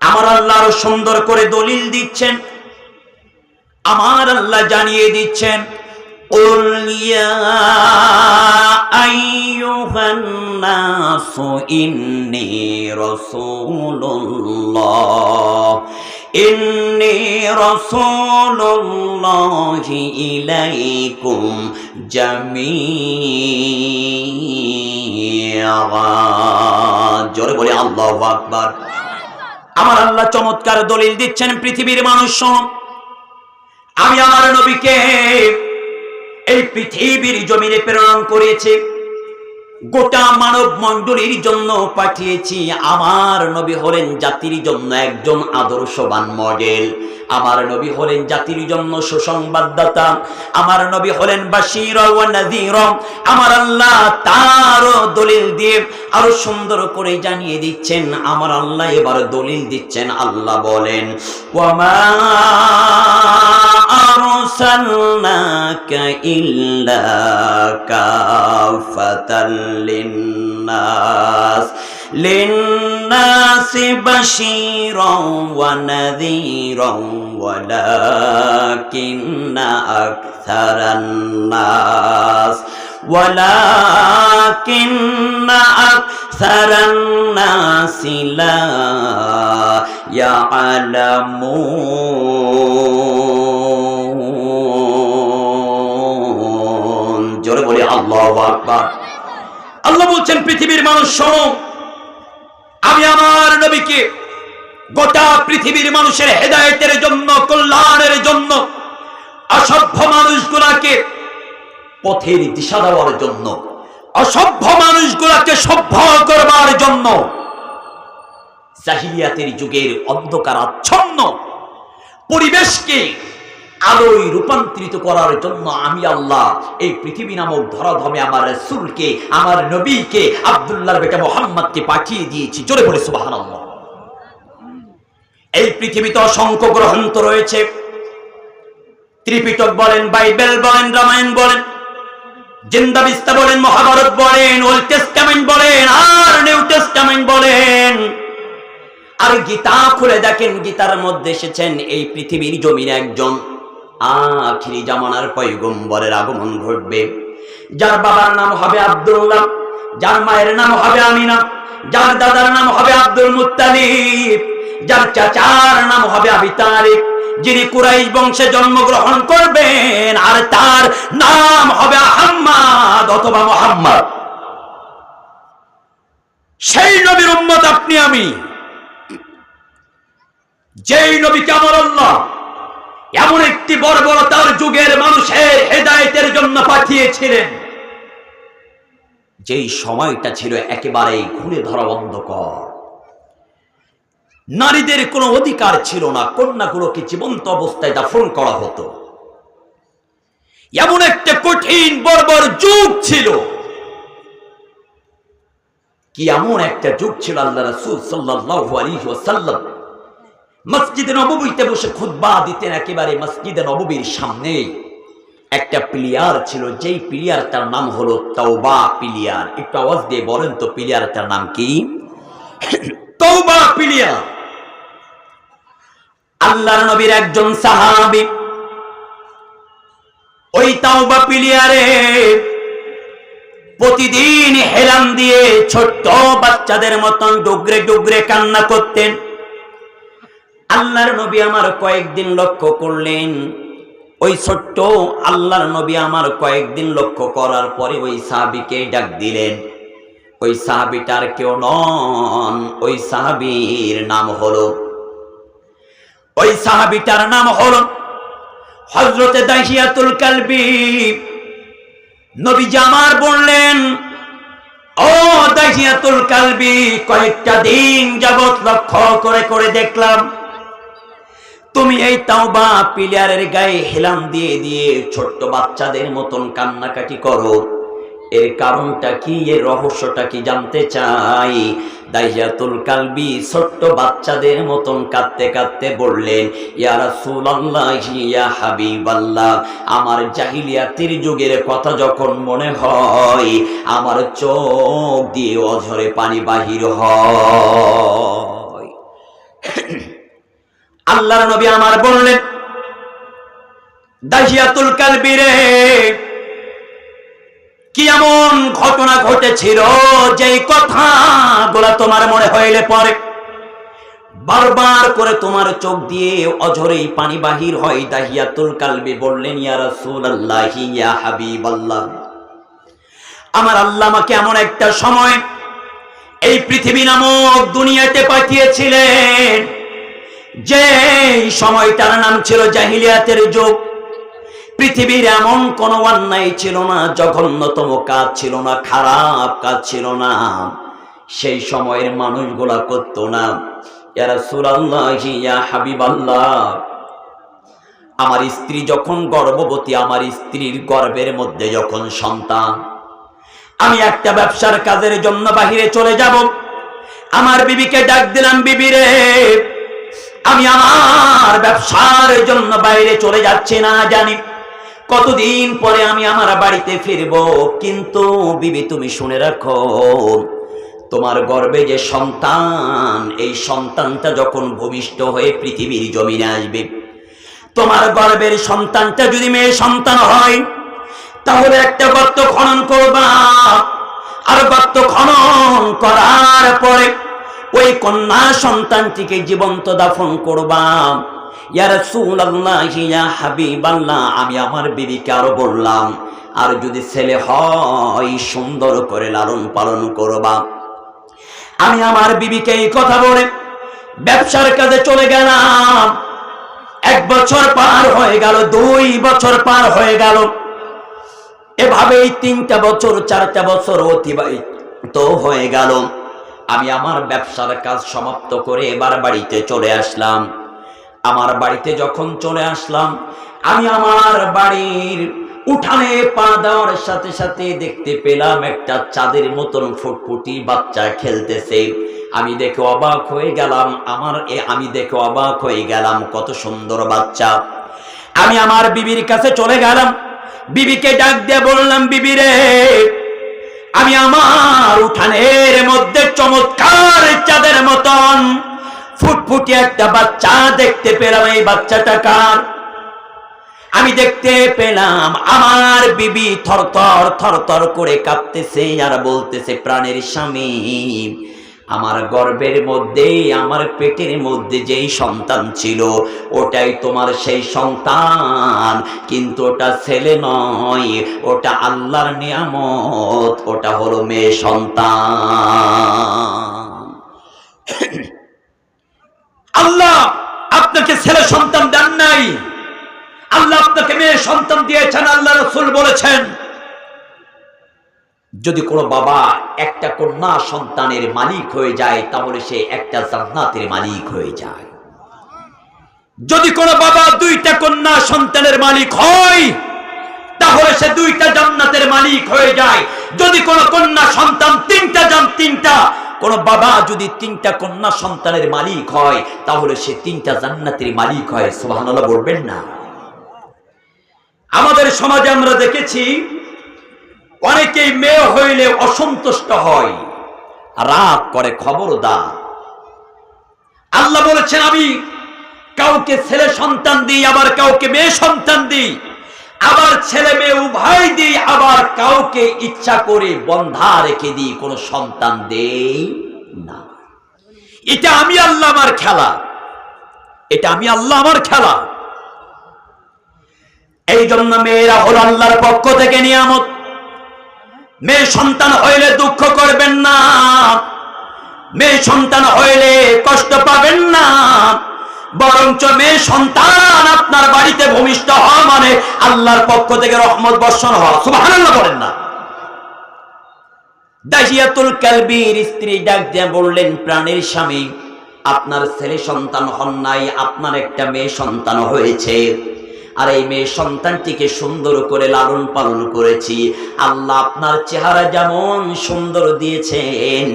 আমার আল্লাহ আরো সুন্দর করে দলিল দিচ্ছেন। আমার আল্লাহ জানিয়ে দিচ্ছেন, قُلْ يَا أَيُّهَا النَّاسُ إِنِّي رَسُولُ اللَّهِ إِلَيْكُمْ جَمِيعًا। জোরে বলি আল্লাহু আকবার। আমার আল্লাহ চমৎকার দলিল দিচ্ছেন, পৃথিবীর মানুষ শোনো, আমি আমার নবীকে এই পৃথিবীর জমিনে প্রেরণ করেছি, গোটা মানব মণ্ডলীর জন্য পাঠিয়েছি। আমার নবী হলেন জাতির জন্য একজন আদর্শবান মডেল। আমার নবী হলেন জাতির জন্য সুসংবাদদাতা। আমার নবী হলেন বাশীর ওয়া নাযীর। আমার আল্লাহ তার দলিল দিয়ে আরো সুন্দর করে জানিয়ে দিচ্ছেন। আমার আল্লাহ এবার দলিল দিচ্ছেন। আল্লাহ বলেন, ওয়া মা আরসালনাকা ইল্লা কাফাতাল লিন্নাসি বাশীরাও ওয়া নাযীরাও ওয়ালাকিন্না আকসারান নাসি লা ইয়ালামুন। জোরে বলি আল্লাহু আকবার। আল্লাহ বলছেন, পৃথিবীর মানুষ শোনো, আমি আমার নবীকে গোটা পৃথিবীর মানুষের হেদায়েতের জন্য, কল্যাণের জন্য, অসভ্য মানুষগুলাকে পথের দিশা দেওয়ার জন্য, অসভ্য মানুষগুলাকে সভ্য করবার জন্য, জাহিলিয়াতের যুগের অন্ধকার আচ্ছন্ন পরিবেশকে আলোয় রূপান্তরিত করার জন্য আমি আল্লাহ এই পৃথিবী নামক ধরাধামে আমার রাসূলকে, আমার নবীকে, আব্দুল্লাহর বেটা মুহাম্মদকে পাঠিয়ে দিয়েছি। জোরে বলে সুবহানাল্লাহ। এই পৃথিবীতে অসংখ্য গ্রন্থ রয়েছে। ত্রিপিটক বলেন, বাইবেল বলেন, রামায়ণ বলেন, জিন্দাবিস্তা বলেন, মহাভারত বলেন, ওল্ড টেস্টামেন্ট বলেন, আর নিউ টেস্টামেন্ট বলেন। আর গীতা খুলে দেখেন, গীতার মধ্যে এসেছেন এই পৃথিবীর জমিনে একজন আখিরি জামানার পয়গম্বরের আগমন ঘটবে, যার বাবার নাম হবে আব্দুল্লাহ, যার মায়ের নাম হবে আমিনা, যার দাদার নাম হবে আব্দুল মুত্তালিব, যার চাচার নাম হবে আবি তালিব, যিনি কুরাইশ বংশে জন্মগ্রহণ করবেন আর তার নাম হবে আহমদ অথবা মুহাম্মদ। সেই নবীর উম্মত আপনি আমি, যেই নবীকে আমার আল্লাহ এমন একটি বর্বরতার যুগের মানুষের হেদায়েতের জন্য পাঠিয়েছিলেন, যেই সময়টা ছিল একেবারে ঘুরে ধরা অন্ধকার, নারীদের কোনো অধিকার ছিল না, কন্যাগুলোকে জীবন্ত অবস্থায় দাফন করা হতো। এমন একটা কঠিন বর্বর যুগ ছিল। কি এমন একটা যুগ ছিল, আল্লাহ রাসূল সাল্লাল্লাহু আলাইহি ওয়াসাল্লাম মসজিদে নববীতে বসে খুতবা দিতেন। একেবারে মসজিদে নববীর সামনে একটা পিলিয়ার ছিল, যেই পিলিয়ারটার নাম হলো তাওবা পিলিয়ার। একটু আওয়াজ দিয়ে বলেন তো পিলিয়ারটার নাম কি? তাওবা পিলিয়ার। আল্লাহর নবীর একজন সাহাবী ওই তাওবা পিলিয়ারে প্রতিদিন হেলান দিয়ে ছোট্ট বাচ্চাদের মতন ডুগরে ডুগরে কান্না করতেন। আল্লাহর নবী আমার কয়েকদিন লক্ষ্য করলেন, ওই ছোট্ট আল্লাহর নবী আমার কয়েকদিন লক্ষ্য করার পরে ওই সাহাবীকে ডাক দিলেন। ওই সাহাবীটার কেউ নন, ওই সাহাবীর নাম হলো হযরতে দাহিয়াতুল কালবি। নবীজি আমার বললেন, ও দাহিয়াতুল কালবি, কয়েকটা দিন যাবত লক্ষ্য করে করে দেখলাম তুমি এই তাওবা পিলারের গায়ে হেলান দিয়ে দিয়ে ছোট্ট বাচ্চাদের মতন কান্নাকাটি করো। এর কারণটা কি, এর রহস্যটা কি জানতে চাই। দাহিয়াতুল কালবি ছোট্ট বাচ্চাদের মতন কাঁদতে কাঁদতে বললেন, ইয়া রাসূলুল্লাহ, ইয়া হাবিবাল্লাহ, আমার জাহিলিয়াতের যুগের কথা যখন মনে হয় আমার চোখ দিয়ে অঝরে পানি বাহির হয়। আল্লাহর নবী আমার বললেন, দাহিয়াতুল কালবি রে, কি এমন ঘটনা ঘটেছিল যেই কথাগুলো তোমার মনে হইলে পরে বারবার করে তোমার চোখ দিয়ে অঝরেই পানি বাহির হয়? দাহিয়াতুল কালবি বললেন, ইয়া রাসূলুল্লাহ, ইয়া হাবিবাল্লাহ, আমার আল্লাহ আমাকে এমন একটা সময় এই পৃথিবী নামক দুনিয়াতে পাঠিয়েছিলেন, যে সময়টার নাম ছিল জাহিলিয়াতের যুগ। পৃথিবীর এমন কোন অন্যায় ছিল না, জঘন্যতম কাজ ছিল না, খারাপ কাজ ছিল না, সেই সময়ের মানুষগুলা করতো না। ইয়া রাসূলুল্লাহ, ইয়া হাবিবাল্লাহ, আমার স্ত্রী যখন গর্ভবতী, আমার স্ত্রীর গর্ভের মধ্যে যখন সন্তান, আমি একটা ব্যবসার কাজের জন্য বাহিরে চলে যাব। আমার বিবিকে ডাক দিলাম, বিবি রে, আমি আমার ব্যবসার জন্য বাইরে চলে যাচ্ছি, না জানি কতদিন পরে আমি আমার বাড়িতে ফিরব। কিন্তু বিবি, তুমি শুনে রাখো, তোমার গর্ভে যে সন্তান, এই সন্তানটা যখন ভূমিষ্ঠ হয়ে পৃথিবীর জমিনে আসবে, তোমার গর্ভের সন্তানটা যদি মেয়ে সন্তান হয়, তাহলে একটা গর্ত খনন করবা, আর গর্ত খনন করার পরে ওই কন্যা সন্তানটিকে জীবন্ত দাফন করবা। ইয়া রাসূলুল্লাহ, ইয়া হাবিবাল্লাহ, আমি আমার বিবিকে আরো বললাম, আর যদি ছেলে হয় সুন্দর করে লালন পালন করবা। আমি আমার বিবিকে এই কথা বলে ব্যবসার কাজে চলে গেলাম। 1 বছর পার হয়ে গেল, 2 বছর পার হয়ে গেল, এভাবেই 3টা বছর, 4টা বছর অতিবাহিত হয়ে গেল। আমি আমার ব্যবসার কাজ সমাপ্ত করে এবার বাড়িতে চলে আসলাম। আমার বাড়িতে যখন চলে আসলাম, আমি আমার বাড়ির উঠানে পা দেওয়ার সাথে সাথে দেখতে পেলাম একটা চাঁদের মতন ফুটফুটি বাচ্চা খেলতেছে। আমি দেখে অবাক হয়ে গেলাম, কত সুন্দর বাচ্চা। আমি আমার বিবির কাছে চলে গেলাম, বিবিকে ডাক দিয়ে বললাম, বিবি রে, আমি আমার উঠানের মধ্যে চমৎকার চাঁদের মতন ফুটফুটি একটা বাচ্চা দেখতে পেলাম, এই বাচ্চাটা কার? আমি দেখতে পেলাম আমার বিবি থরথর করে কাঁপতেছে আর বলতেছে, প্রাণের স্বামী, আমার গর্ভের মধ্যে, আমার পেটের মধ্যে যেই সন্তান ছিল ওটাই তোমার সেই সন্তান, কিন্তু ওটা ছেলে নয়, ওটা আল্লাহর নিয়ামত, ওটা হলো মেয়ে সন্তান। আল্লাহ আপনাকে ছেলে সন্তান দেন নাই, আল্লাহ আপনাকে মেয়ে সন্তান দিয়েছেন। আল্লাহ রাসূল বলেছেন, যদি কোনো বাবা একটা কন্যা সন্তানের মালিক হয়ে যায় তাহলে সে একটা জান্নাতের মালিক হয়ে যায়। যদি কোনো বাবা দুইটা কন্যা সন্তানের মালিক হয় তাহলে সে দুইটা জান্নাতের মালিক হয়ে যায়। যদি কোনো কন্যা সন্তান তিনটা, কোন বাবা যদি তিনটা কন্যা সন্তানের মালিক হয় তাহলে সে তিনটা জান্নাতের মালিক হয়। সুবহানাল্লাহ বলবেন না? আমাদের সমাজে আমরা দেখেছি অনেকেই মেয়ে হইলে অসন্তুষ্ট হয়, রাগ করে। খবরদার, আল্লাহ বলেছেন আমি কাউকে ছেলে সন্তান দিই, আবার কাউকে মেয়ে সন্তান দিই, আবার ছেলে মেয়ে উভয় দিই, আবার কাউকে ইচ্ছা করে বন্ধা রেখে দিই, কোনো সন্তান দেই না। এটা আমি আল্লাহ আমার খেলা, এটা আমি আল্লাহ আমার খেলা। এই জন্য মেয়েরা হলো আল্লাহর পক্ষ থেকে নিয়ামত। মেয়ে সন্তান হইলে দুঃখ করবেন না, মেয়ে সন্তান হইলে কষ্ট পাবেন না, বরঞ্চ মেয়ে সন্তান আপনার বাড়িতে ভূমিষ্ঠ হওয়া মানে আল্লাহর পক্ষ থেকে রহমত বর্ষণ হওয়া। সুবহানাল্লাহ বলেন না? দাহিয়াতুল কালবির স্ত্রী ডাক দিয়ে বললেন, প্রাণের স্বামী, আপনার ছেলে সন্তান হন নাই, আপনার একটা মেয়ে সন্তান হয়েছে। আর এই মেয়ে সন্তানটিকে সুন্দর করে লালন পালন করেছি। আল্লাহ আপনার চেহারা যেমন সুন্দর দিয়েছেন,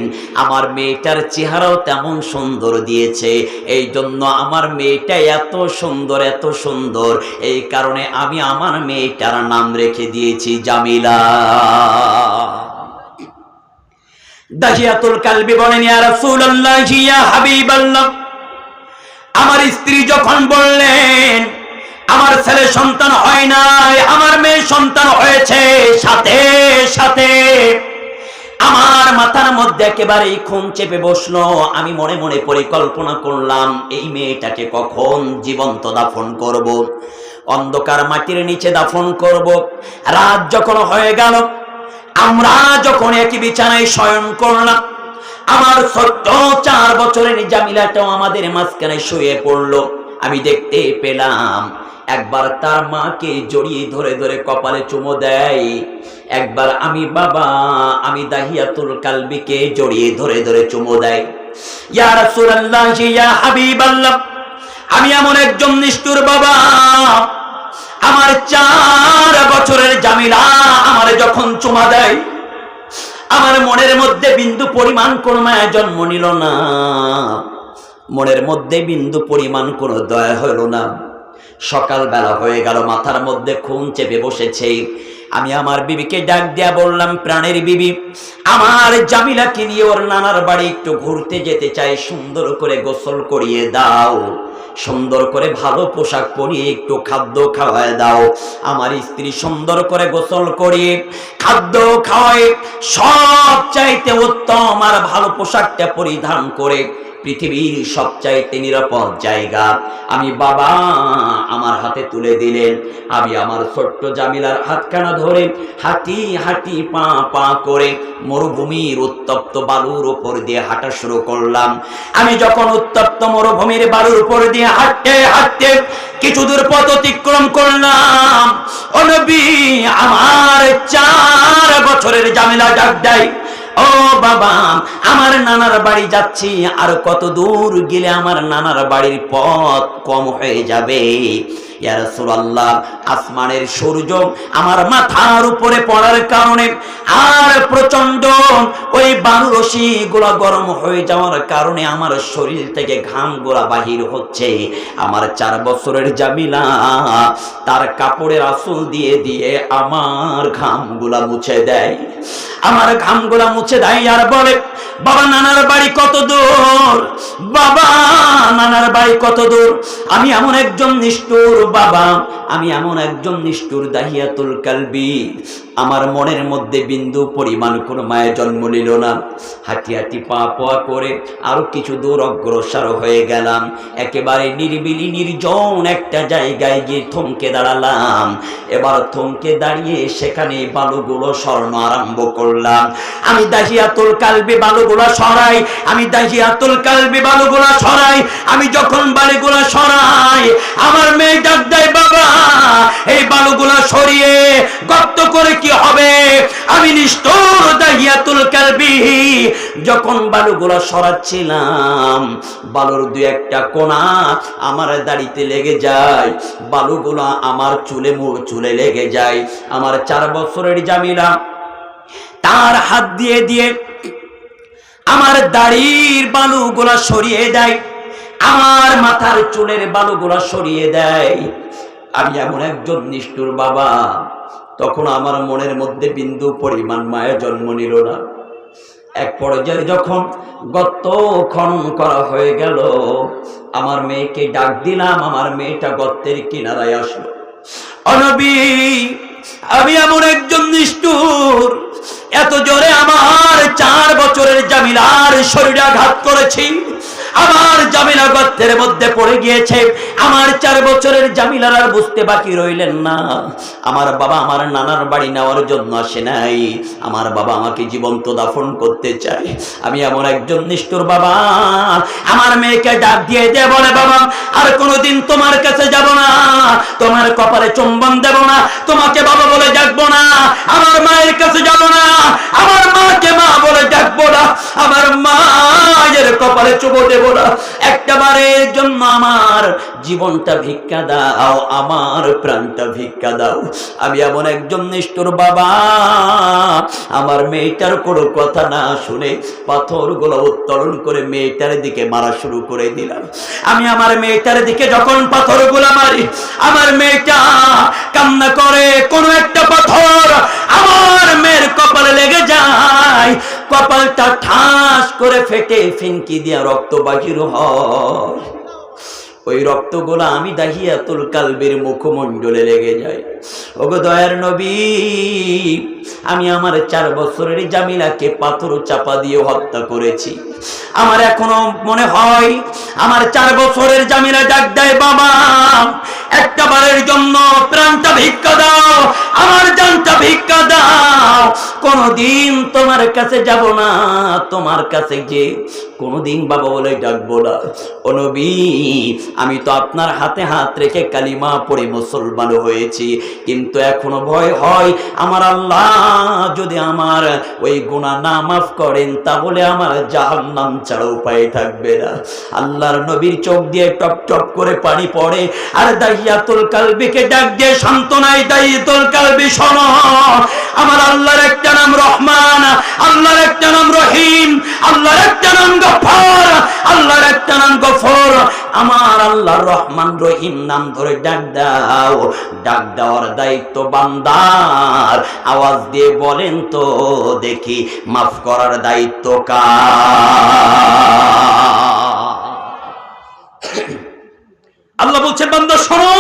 আমার মেয়েটার চেহারাও তেমন সুন্দর দিয়েছে। এই জন্য আমার মেয়েটা এত সুন্দর, এত সুন্দর, এই কারণে আমি আমার মেয়েটার নাম রেখে দিয়েছি জামিলা। দাহিয়াতুল কালবি বলেন, ইয়া রাসূলুল্লাহ, ইয়া হাবিবাল্লাহ, আমার স্ত্রী যখন বললেন আমার ছেলে সন্তান হয় নাই, আমার মেয়ে সন্তান হয়েছে, সাথে সাথে আমার মাথার মধ্যে একেবারেই খুন চেপে বসলো। আমি মনে মনে পরিকল্পনা করলাম এই মেয়েটাকে কখন জীবন্ত দাফন করব, অন্ধকার মাটির নিচে দাফন করব। রাত যখন হয়ে গেল, আমরা যখন একই বিছানায় শয়ন করলাম, আমার ছোট্ট 4 বছরের জামিলাটাও আমাদের মাঝখানে শুয়ে পড়লো। আমি দেখতে পেলাম একবার তার মাকে জড়িয়ে ধরে ধরে কপালে চুমো দেয়, একবার আমি দাহিয়াতুল কালবিকে জড়িয়ে ধরে ধরে চুমো দেয়। ইয়া রাসূলুল্লাহ, ইয়া হাবিবাল্লাহ, আমি এমন একজন নিষ্ঠুর বাবা, আমার 4 বছরের জামিলা আমারে যখন চুমা দেয়, আমার মনের মধ্যে বিন্দু পরিমাণ কোন মায়া জন্ম নিল না, মনের মধ্যে বিন্দু পরিমাণ কোন দয়া হলো না। সকাল বেলা হয়ে গেল, মাথার মধ্যে খুন চেপে বসেছে। আমি আমার বিবিকে ডাক দিয়া বললাম, প্রাণের বিবি, আমার জামিলাকে নিয়ে ওর নানার বাড়ি একটু ঘুরতে যেতে চাই, সুন্দর করে গোসল করিয়ে দাও, সুন্দর করে ভালো পোশাক পরিয়ে একটু খাদ্য খাওয়ায় দাও। আমার স্ত্রী সুন্দর করে গোসল করিয়ে খাদ্য খাওয়ায় সব চাইতে উত্তম আর ভালো পোশাকটা পরিধান করে পৃথিবীর সবচাইতে নিরাপদ জায়গা আমি বাবা আমার হাতে তুলে দিলেন। আমি আমার ছোট্ট জামিলার হাতখানা ধরে হাঁটি হাঁটি পা পা করে মরুভূমির উত্তপ্ত বালুর উপর দিয়ে হাঁটা শুরু করলাম। আমি যখন উত্তপ্ত মরুভূমির বালুর উপর দিয়ে হাঁটতে হাঁটতে কিছু দূর পথ অতিক্রম করলাম, ও নবী, আমার 4 বছরের জামিলা ডাক দেয়, ও বাবা, আমার নানার বাড়ি যাচ্ছি, আর কত দূর গেলে আমার নানার বাড়ির পথ কম হয়ে যাবে। ইয়া রাসূলুল্লাহ, আসমানের সূর্য আমার মাথার উপরে পড়ার কারণে আর প্রচন্ড ওই বালুরশি গুলা গরম হয়ে যাওয়ার কারণে আমার শরীর থেকে ঘাম গুলা বাহির হচ্ছে। আমার 4 বছরের জামিলা তার কাপড়ের আঁচল দিয়ে দিয়ে আমার ঘামগুলা মুছে দেয়, আমার ঘামগুলা মুছে দেয় আর বলে, বাবা, নানার বাড়ি কত দূর? বাবা, নানার বাড়ি কত দূর। আমি এমন একজন নিষ্ঠুর বাবা, আমি এমন একজন নিষ্ঠুর দাহিয়াতুল কালবি, আমার মনের মধ্যে বিন্দু পরিমাণ কোনো মায়ের জন্ম নিল না। হাঁটি হাঁটি পা পা করে আরো কিছু দূর অগ্রসর হয়ে গেলাম। একেবারে নিরিবিলি নির্জন একটা জায়গায় গিয়ে থমকে দাঁড়ালাম। এবার থমকে দাঁড়িয়ে সেখানে বালুগুলো সরানো আরম্ভ করলাম। আমি দাহিয়াতুল কালবি বালুগুলো সরাই, আমি দাহিয়াতুল কালবি বালুগুলো সরাই। আমি যখন বালুগুলো সরাই, আমার মেয়ে ডাক দেয়, বাবা এই বালুগুলো সরিয়ে গর্ত করে কি হবে? আমি নিষ্ঠুর দাহিয়াতুল কালবি যখন বালুগুলো সরাচ্ছিলাম, বালুর দুই একটা কোণা আমার দাড়িতে লেগে যায়, বালুগুলো আমার চুলে লেগে যায়। আমার 4 বছরের জামিলা তার হাত দিয়ে দিয়ে আমার দাড়ির বালুগুলা সরিয়ে দেয়, আমার মাথার চুলের বালুগুলা সরিয়ে দেয়। আমি এমন একজন নিষ্ঠুর বাবা, তখন আমার মনের মধ্যে বিন্দু পরিমাণ মায়া জন্ম নিল না। এক পর্যায়ে যখন গর্ত খনন করা হয়ে গেল, আমার মেয়েকে ডাক দিলাম, আমার মেয়েটা গর্তের কিনারায় আসলো। ও নবী, আমি এমন একজন নিষ্ঠুর, এত জোরে আমার 4 বছরের জামিলার শরীরে আঘাত করেছি, আমার জামিলা গর্তের মধ্যে পড়ে গিয়েছে। আমার 4 বছরের জামিলার আর বুঝতে বাকি রইলেন না। আমার বাবা আমার নানার বাড়ি নেওয়ার জন্য আসে নাই, আমার বাবা আমাকে জীবন্ত দাফন করতে চায়। আমি এমন একজন নিষ্ঠুর বাবা, আমার মেয়েকে ডাক দিয়ে দিয়ে বলে, বাবা আর কোনোদিন তোমার কাছে যাব না, তোমার কপালে চুম্বন দেব না, তোমাকে বাবা বলে ডাকবো না, আমার মায়ের কাছে যাব না, আমার মাকে মা বলে ডাকবো না, আমার মায়ের কপালে চুম্বন দেব না। একটাবারের জন্য আমার জীবনটা ভিক্ষা দাও, আমার প্রাণটা ভিক্ষা দাও। আমি এমন একজন নিষ্ঠুর বাবা, আমার মেয়েটার কোনো কথা না শুনে পাথরগুলো উত্তোলন করে মেয়েটার দিকে মারা শুরু করে দিলাম। আমি আমার মেয়েটার দিকে যখন পাথরগুলো মারি, আমার মেয়েটা কান্না করে, কোনো একটা পাথর আমার মেয়ের কপালে লেগে যায়, কপালটা ঠাস করে ফেটে ফিনকি দিয়া রক্ত বাহির হয়। ওই রক্তগুলো আমি দাহিয়াতুল কালবির মুখমণ্ডলে লেগে যায়। ওগো দয়ার নবী, আমি আমার 4 বছরের জামিলাকে পাথর চাপা দিয়ে হত্যা করেছি। আমার এখনো মনে হয় আমার 4 বছরের জামিলা ডাক দেয়, বাবা একটা বারের জন্য প্রাণটা ভিক্ষা দাও, আমার জানটা ভিক্ষা দাও, কোনদিন তোমার কাছে যাব না, তোমার কাছে যে কোনদিন বাবা বলে ডাকবো না। ও নবী, আমি তো আপনার হাতে হাত রেখে কালিমা পড়ে মুসলমান হয়েছি, কিন্তু এখনো ভয় হয় আমার আল্লাহ যদি আমার ওই গুনাহ না মাফ করেন, তাহলে আমার জাহান্নাম ছাড়া উপায় থাকবে না। আল্লাহর নবীর চোখ দিয়ে টপ টপ করে পানি পড়ে, আর দাহিয়াতুল কালবিকে ডাক দিয়ে সান্ত্বনায়, দাহিয়াতুল কালবি শোনো, আমার আল্লাহর একটা নাম রহমান, আল্লাহর একটা নাম রহিম, আল্লাহর একটা নাম গফফার, আল্লাহর একটা নাম গফুর। আমার আল্লাহর রহমান রহিম নাম ধরে ডাক দাও, ডাক দেওয়ার দায়িত্ব বান্দার। আওয়াজ দিয়ে বলেন তো দেখি, মাফ করার দায়িত্ব কার? আল্লাহ বলছেন, বান্দা শোনো,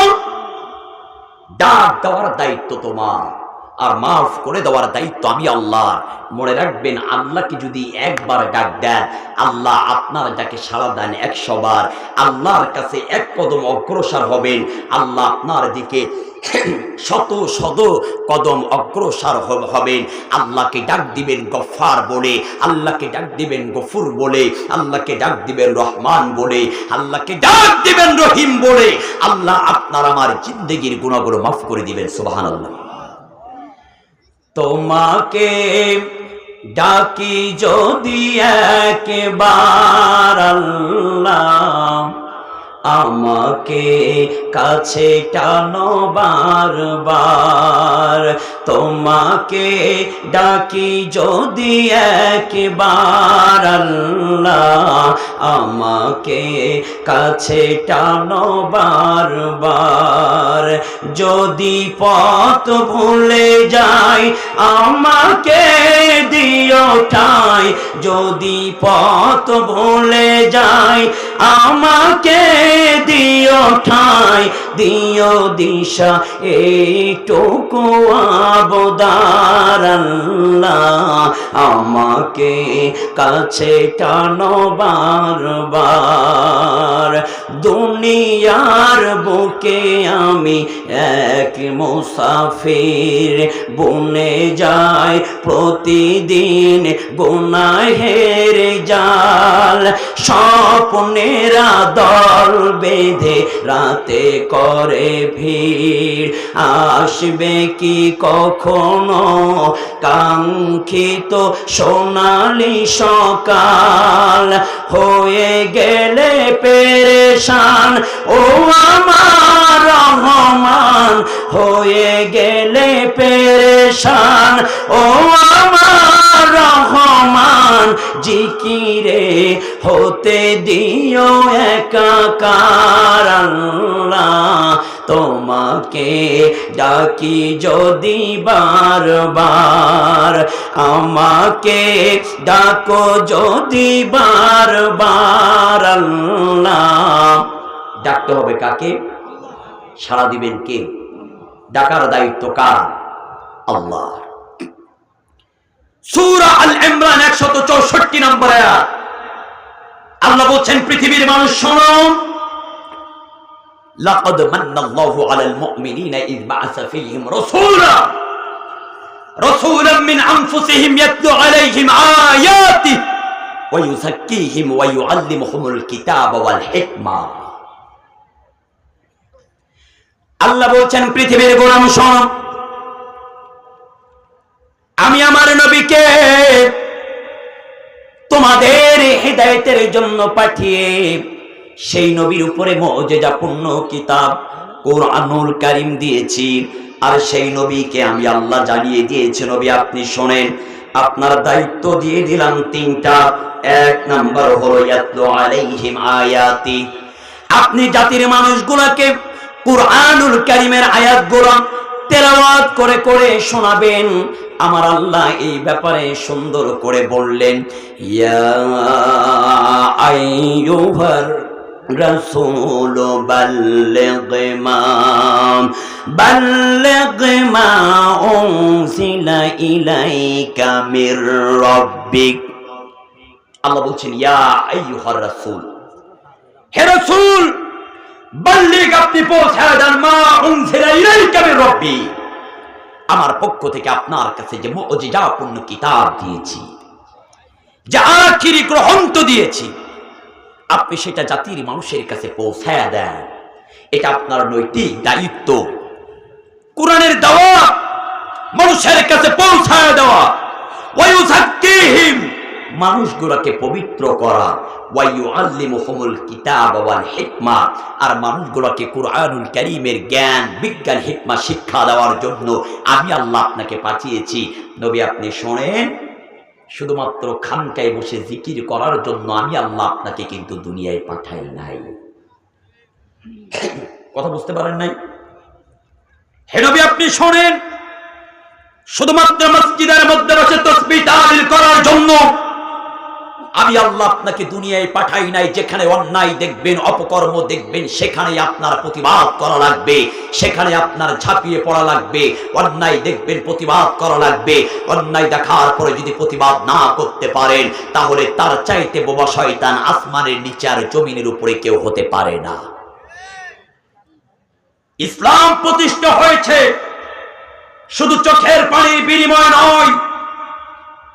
ডাক দেওয়ার দায়িত্ব তোমার, আর মাফ করে দেওয়ার দায়িত্ব আমি আল্লাহ। মনে রাখবেন, আল্লাহকে যদি একবার ডাক দেন, আল্লাহ আপনার ডাকে সাড়া দেন 100 বার, আল্লাহর কাছে 1 কদম অগ্রসর হবেন, আল্লাহ আপনার দিকে শত শত কদম অগ্রসর হবেন। আল্লাহকে ডাক দিবেন গফফার বলে, আল্লাহকে ডাক দিবেন গফুর বলে, আল্লাহকে ডাক দিবেন রহমান বলে, আল্লাহকে ডাক দিবেন রহিম বলে, আল্লাহ আপনার আমার জিন্দেগির গুনাহগুলো মাফ করে দিবেন। সুবহানাল্লাহ। তোমাকে ডাকি যদি একবার আল্লাহ, আমাকে কাছে টানো বারবার। তোমাকে ডাকি যদি একবার আল্লাহ, আমাকে কাছে টানো বারবার। যদি পথ ভুলে যাই আমাকে দিও ঠাঁই, যদি পথ ভুলে যাই আমাকে দিও ঠাঁই, দিও দিশা এইটুকু আবদার আল্লাহ, আমাকে কাছে টানো বারবার। দুনিয়ার বুকে আমি এক মুসাফির, বনে যায় প্রতিদিন গুনাহের জাল, স্বপ্নেরা দল বেঁধে রাতে করে ভিড়, আসবে কি কখনো কাঙ্ক্ষিত সোনালি সকাল, হয়ে গেলে পেরেশান ও আমার রহমান, হয়ে গেলে পেরেশান ও আমার রহমান, জিকিরে হতে দিও একাকার আল্লাহ, তোমাকে ডাকি যদি বারবার, আমাকে ডাকো যদি বারবার আল্লাহ। ডাকতে হবে কাকে? সাড়া দিবেন কে? ডাকার দায়িত্ব কার? আল্লাহ। সূরা আল ইমরান 164 নম্বর আয়াত, আল্লাহ বলছেন পৃথিবীর মানুষ শোনো, লাকাদ মান্নাল্লাহু আলাল মুমিনিনা ইয বা'আসা ফীহিম রাসূলান মিন আনফুসিহিম ইয়াতলু আলাইহিম আয়াতিহি ওয়া ইউযাক্কিহিম ওয়া ইউআল্লিমুহুমুল কিতাবা ওয়াল হিকমা। আল্লাহ বলছেন পৃথিবীর গোলাম শোনো, আমি আমার নবীকে তোমাদের হিদায়াতের জন্য পাঠিয়ে সেই নবীর উপরে মুজিজাপূর্ণ কিতাব কোরআনুল কারীম দিয়েছি। আর সেই নবীকে আমি আল্লাহ জানিয়ে দিয়েছি, নবী আপনি শোনেন, আপনার দায়িত্ব দিয়ে দিলাম তিনটা। এক নাম্বার হলো ইয়াতলু আলাইহিম আয়াতি, আপনি জাতির মানুষগুলোকে কোরআনুল কারীমের আয়াতগুলো তেলাওয়াত করে করে শোনাবেন। আমার আল্লাহ এই ব্যাপারে সুন্দর করে বললেন, ইয়া আইয়ুহার রাসূল বাল্লিগ মা উনজিলা ইলাইকা মির রাব্বিক। আল্লাহ বলছেন ইয়া আইয়ুহার রাসূল, হে রাসূল বাল্লিগ, আপনি পৌঁছায় দেন মা উনজিলা ইলাইকা মির রাব্বিক, আমার পক্ষ থেকে আপনার কাছে যে মুজিজাপূর্ণ কিতাব দিয়েছি, যে আখিরি গ্রন্থ দিয়েছি, আপনি সেটা জাতির মানুষের কাছে পৌঁছায় দেন। এটা আপনার নৈতিক দায়িত্ব। কোরআনের দাওয়াত মানুষের কাছে পৌঁছায় দেওয়া, ওয়া ইউযাক্কিহিম, মানুষগুলোকে পবিত্র করা, ওয়া ইউআল্লিমুহুমুল কিতাবা ওয়াল হিকমা, আর মানুষগুলোকে কোরআনুল কারীমের জ্ঞান বিজ্ঞান হিকমা শিক্ষা দেওয়ার জন্য আমি আল্লাহ আপনাকে পাঠিয়েছি। নবী আপনি শোনেন, শুধুমাত্র খানকায় বসে জিকির করার জন্য আমি আল্লাহ আপনাকে কিন্তু দুনিয়ায় পাঠাই নাই। কথা বুঝতে পারেন নাই? হে নবী আপনি শোনেন, শুধুমাত্র মসজিদের মধ্যে বসে তাসবিহ তাহলিল করার জন্য আমি আল্লাহ আপনাকে দুনিয়ায় পাঠাই নাই। যেখানে অন্যায় দেখবেন, অপকর্ম দেখবেন, সেখানে আপনার প্রতিবাদ করা লাগবে, সেখানে আপনার ঝাঁপিয়ে পড়া লাগবে। অন্যায় দেখবেন, প্রতিবাদ করা লাগবে। অন্যায় দেখার পরে যদি প্রতিবাদ না করতে পারেন, তাহলে তার চাইতে বোবা শয়তান আসমানের নিচে আর জমিনের উপরে কেউ হতে পারে না। ইসলাম প্রতিষ্ঠা হয়েছে শুধু চোখের পানির বিনিময় নয়,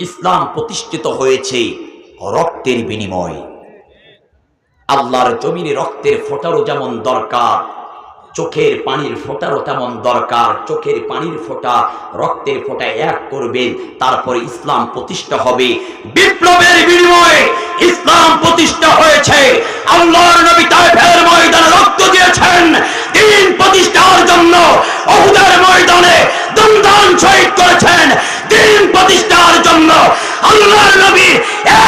ইসলাম প্রতিষ্ঠিত হয়েছে রক্তের বিনিময়। আল্লাহর জমিনে রক্তের ফোঁটারও যেমন দরকার, চোখের পানির ফোঁটারও তেমন দরকার। চোখের পানির ফোঁটা রক্তের ফোঁটা এক করবেন, তারপরে ইসলাম প্রতিষ্ঠা হবে। বিপ্লবের বিনিময়ে ইসলাম প্রতিষ্ঠা হয়েছে। আল্লাহর নবী তায়েফের ময়দানে রক্ত দিয়েছেন দ্বীন প্রতিষ্ঠার জন্য। উহুদের ময়দানে দুমদাম শহীদ করেছেন দ্বীন প্রতিষ্ঠার জন্য। আল্লাহর নবীর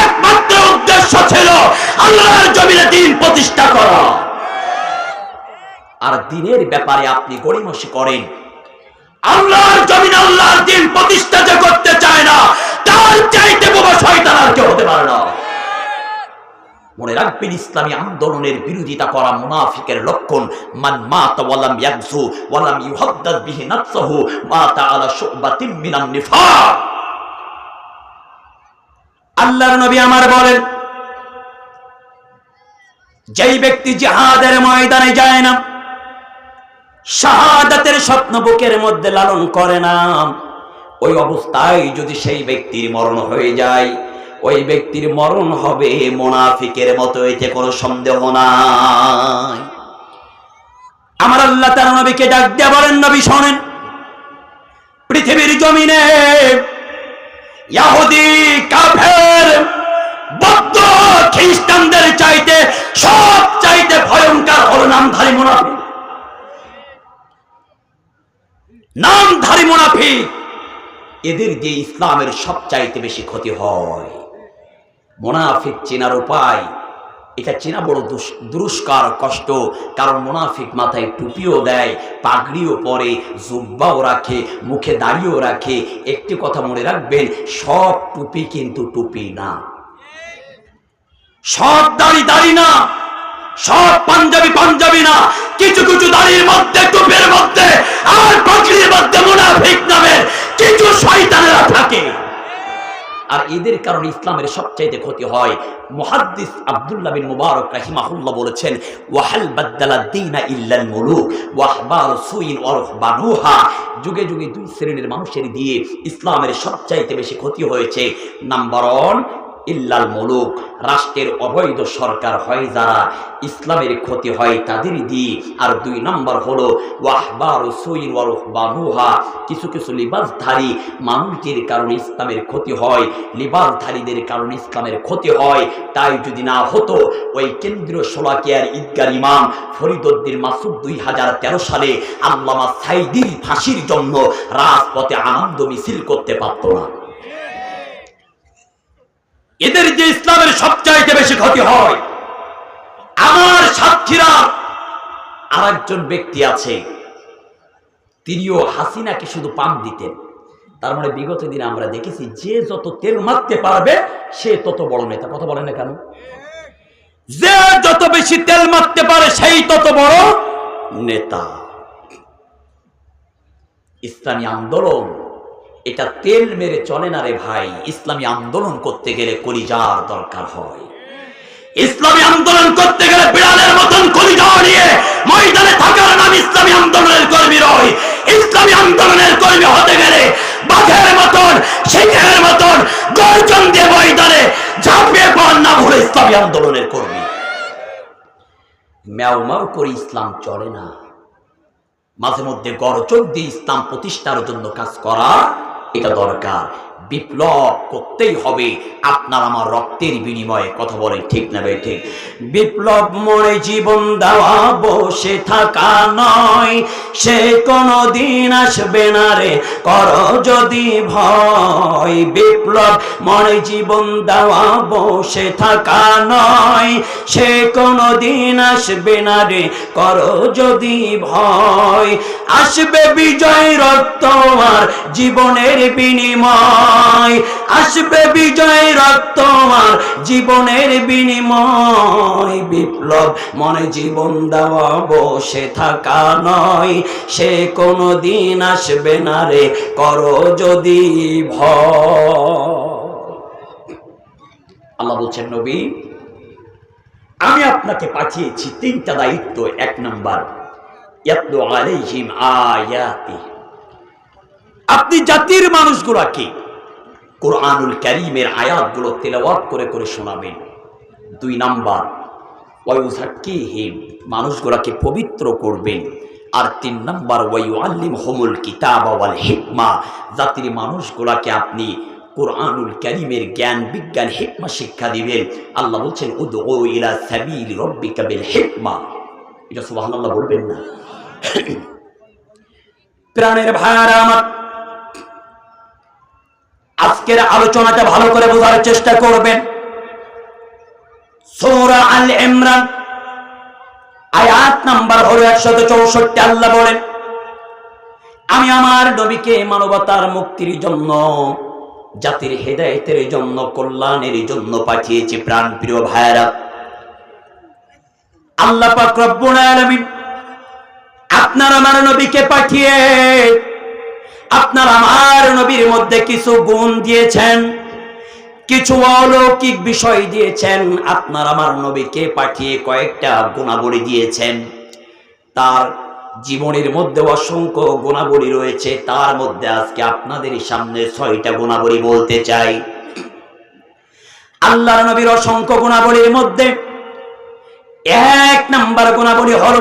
একমাত্র উদ্দেশ্য ছিল আল্লাহ জমিনে দিন প্রতিষ্ঠা করা। আর দিনের ব্যাপারে আপনি গড়িমসি করেন। আল্লাহর জমিনে আল্লাহর দিন প্রতিষ্ঠা যে করতে চায় না, তার চাইতে বড় শয়তান আর কেউ হতে পারে না। মনে রাখবেন, ইসলামী আন্দোলনের বিরোধিতা করা মুনাফিকের লক্ষণ। মান মাতা ওয়ালাম ইয়াগজু ওয়ালাম ইউহাদ্দাস বিহি নাফসুহু মাতা আলা শুবাতিন মিনান নিফাক। আল্লাহর নবী আমার বলেন, যেই ব্যক্তি জিহাদের ময়দানে যায় না, শাহাদাতের স্বপ্ন বুকের মধ্যে লালন করে না, ওই অবস্থায় যদি সেই ব্যক্তির মরণ হয়ে যায়, ওই ব্যক্তির মরণ হবে মুনাফিকের মতো, এতে কোনো সন্দেহ নাই। আমার আল্লাহ তাআলা নবীকে ডাক দিয়ে বলেন, নবী শোনেন, পৃথিবীর জমিনে ইহুদি, কাফের, বৌদ্ধ, খ্রিস্টানদের চাইতে সব চাইতে ভয়ঙ্কর হলো নামধারী মুনাফিক। নামধারী মুনাফিক, এদের দিয়ে ইসলামের সবচাইতে বেশি ক্ষতি হয়। মুনাফিক চেনার উপায়, এটা চেনা বড় দুষ্কার কষ্ট। কারণ মুনাফিক মাথায় টুপিও দেয়, পাগড়িও পরে, জুব্বাও রাখে, মুখে দাড়িও রাখে। একটি কথা মনে রাখবেন, সব টুপি কিন্তু টুপি না, সব দাড়ি দাড়ি না, সব পাঞ্জাবি পাঞ্জাবি না। কিছু কিছু দাড়ির মধ্যে, টুপির মধ্যে আর পাগড়ির মধ্যে মুনাফিক নামের কিছু শয়তানেরা থাকে। আর এদের কারণে ইসলামের সবচাইতে ক্ষতি হয়। মুহাদ্দিস আব্দুল্লাহ বিন মুবারক রাহিমাহুল্লাহ বলেছেন, ওয়াহাল বাদদালা দীনা ইল্লাল মুলুক ওয়া আহবার সুইন ওয়া রুহবানুহা। যুগে যুগে দুই শ্রেণীর মানুষের দিয়ে ইসলামের সবচাইতে বেশি ক্ষতি হয়েছে। নাম্বার 1, ইল্লাল মুলুক, রাষ্ট্রের অবৈধ সরকার হয় যারা, ইসলামের ক্ষতি হয় তাদের দিয়ে। আর 2 নম্বর হলো ওয়াহবার সুইন ওয়া রুহবানুহা, কিছু কিছু লিবাসধারী মানুষদের কারণে ইসলামের ক্ষতি হয়, লিবাসধারীদের কারণে ইসলামের ক্ষতি হয়। তাই যদি না হতো, ওই কেন্দ্রীয় শোলাকিয়ার ঈদগার ইমাম ফরিদউদ্দিন মাসুদ 2013 সালে আল্লামা সাইদির ফাঁসির জন্য রাজপথে আনন্দ মিছিল করতে পারত না। এদের যে ইসলামের সবচাইতে বেশি ক্ষতি হয়। আমার সাক্ষীরা আরেকজন ব্যক্তি আছে, তিনিও হাসিনাকে শুধু পাম দিতেন। তার মানে বিগত দিনে আমরা দেখেছি, যে যত তেল মারতে পারবে সে তত বড় নেতা। কথা বলেন না কেন? যে যত বেশি তেল মারতে পারে সেই তত বড় নেতা। ইসলামী আন্দোলন এটা তেল মেরে চলে না রে ভাই। ইসলামী আন্দোলন করতে গেলে কলিজার দরকার হয়। ইসলামী আন্দোলন করতে গেলে বিড়ালের মতন কলিজা নিয়ে ময়দানে থাকার নাম ইসলামী আন্দোলনের কর্মী নয়। ইসলামী আন্দোলনের কর্মী হতে গেলে বাঘের মতন, সিংহের মতন গর্জন দিয়ে ময়দানে ঝাঁপিয়ে পড়ার নাম হলো ইসলামী আন্দোলনের কর্মী। ম্যাও ম্যাও করে ইসলাম চলে না। মাঝে মধ্যে গর্জন দিয়ে ইসলাম প্রতিষ্ঠার জন্য কাজ করা এটা দরকার। বিপ্লব করতেই হবে আপনার আমার রক্তের বিনিময়ে। কথা বলে ঠিক না ভাই? ঠিক। বিপ্লব মনে জীবন দেওয়া বসে থাকা নয়, সে কোনো দিন আসবে না রে কর যদি ভয়। বিপ্লব মনে জীবন দেওয়া বসে থাকা নয়, সে কোনো দিন আসবে না রে কর যদি ভয়। আসবে বিজয় রক্ত আর জীবনের বিনিময়, আসবে বিজয় রক্ত আর জীবনের বিনিময়। বিপ্লব মনে জীবন দেওয়া বসে থাকা নয়, সে কোনো দিন আসবে না রে করো যদি ভয়। আল্লাহ বলছেন, নবী আমি আপনাকে পাঠিয়েছি 3টা দায়িত্ব। 1 নাম্বার, ইয়াতলু আলাইহিম আয়াতি, আপনি জাতির মানুষগুলোকে কোরআনুল কারীমের আয়াতগুলো তেলাওয়াত করে করে শোনাবেন। 2 নাম্বার, ওয়ায়ুযাক্কিহিম, মানুষগুলোকে পবিত্র করবেন। আর 3 নাম্বার, ওয়ায়ুআল্লিমহুমুল কিতাবা ওয়াল হিকমা, জাতির মানুষগুলোকে আপনি কোরআনুল কারীমের জ্ঞান, বিজ্ঞান, হিকমা শিক্ষা দিবেন। আল্লাহ বলছেন, উদউ ইলা সাবিলি রাব্বিকা বিল হিকমা। এটা সুবহানাল্লাহ বলবেন না? প্রাণের ভাইরা আমার, আজকের আলোচনাটা ভালো করে বোঝার চেষ্টা করবেন। সূরা আল ইমরান আয়াত নাম্বার হলো 164। আল্লাহ বলেন, আমি আমার নবীকে মানবতার মুক্তির জন্য, জাতির হেদায়েতের জন্য, কল্যাণের জন্য পাঠিয়েছি। প্রাণ প্রিয় ভাইরা, আল্লাহ পাক রব্বুল আলামিন আপনার আমার নবীকে পাঠিয়ে আপনার আমার নবীর মধ্যে কিছু গুণ দিয়েছেন, কিছু অলৌকিক বিষয় দিয়েছেন। আপনার আমার নবীকে পাঠিয়ে কয়েকটা গুণাবলী দিয়েছেন। তার জীবনের মধ্যে অসংখ্য গুণাবলী রয়েছে, তার মধ্যে আজকে আপনাদের সামনে 6টা গুণাবলী বলতে চাই। আল্লাহর নবীর অসংখ্য গুণাবলীর মধ্যে 1 নাম্বার গুণাবলী হল,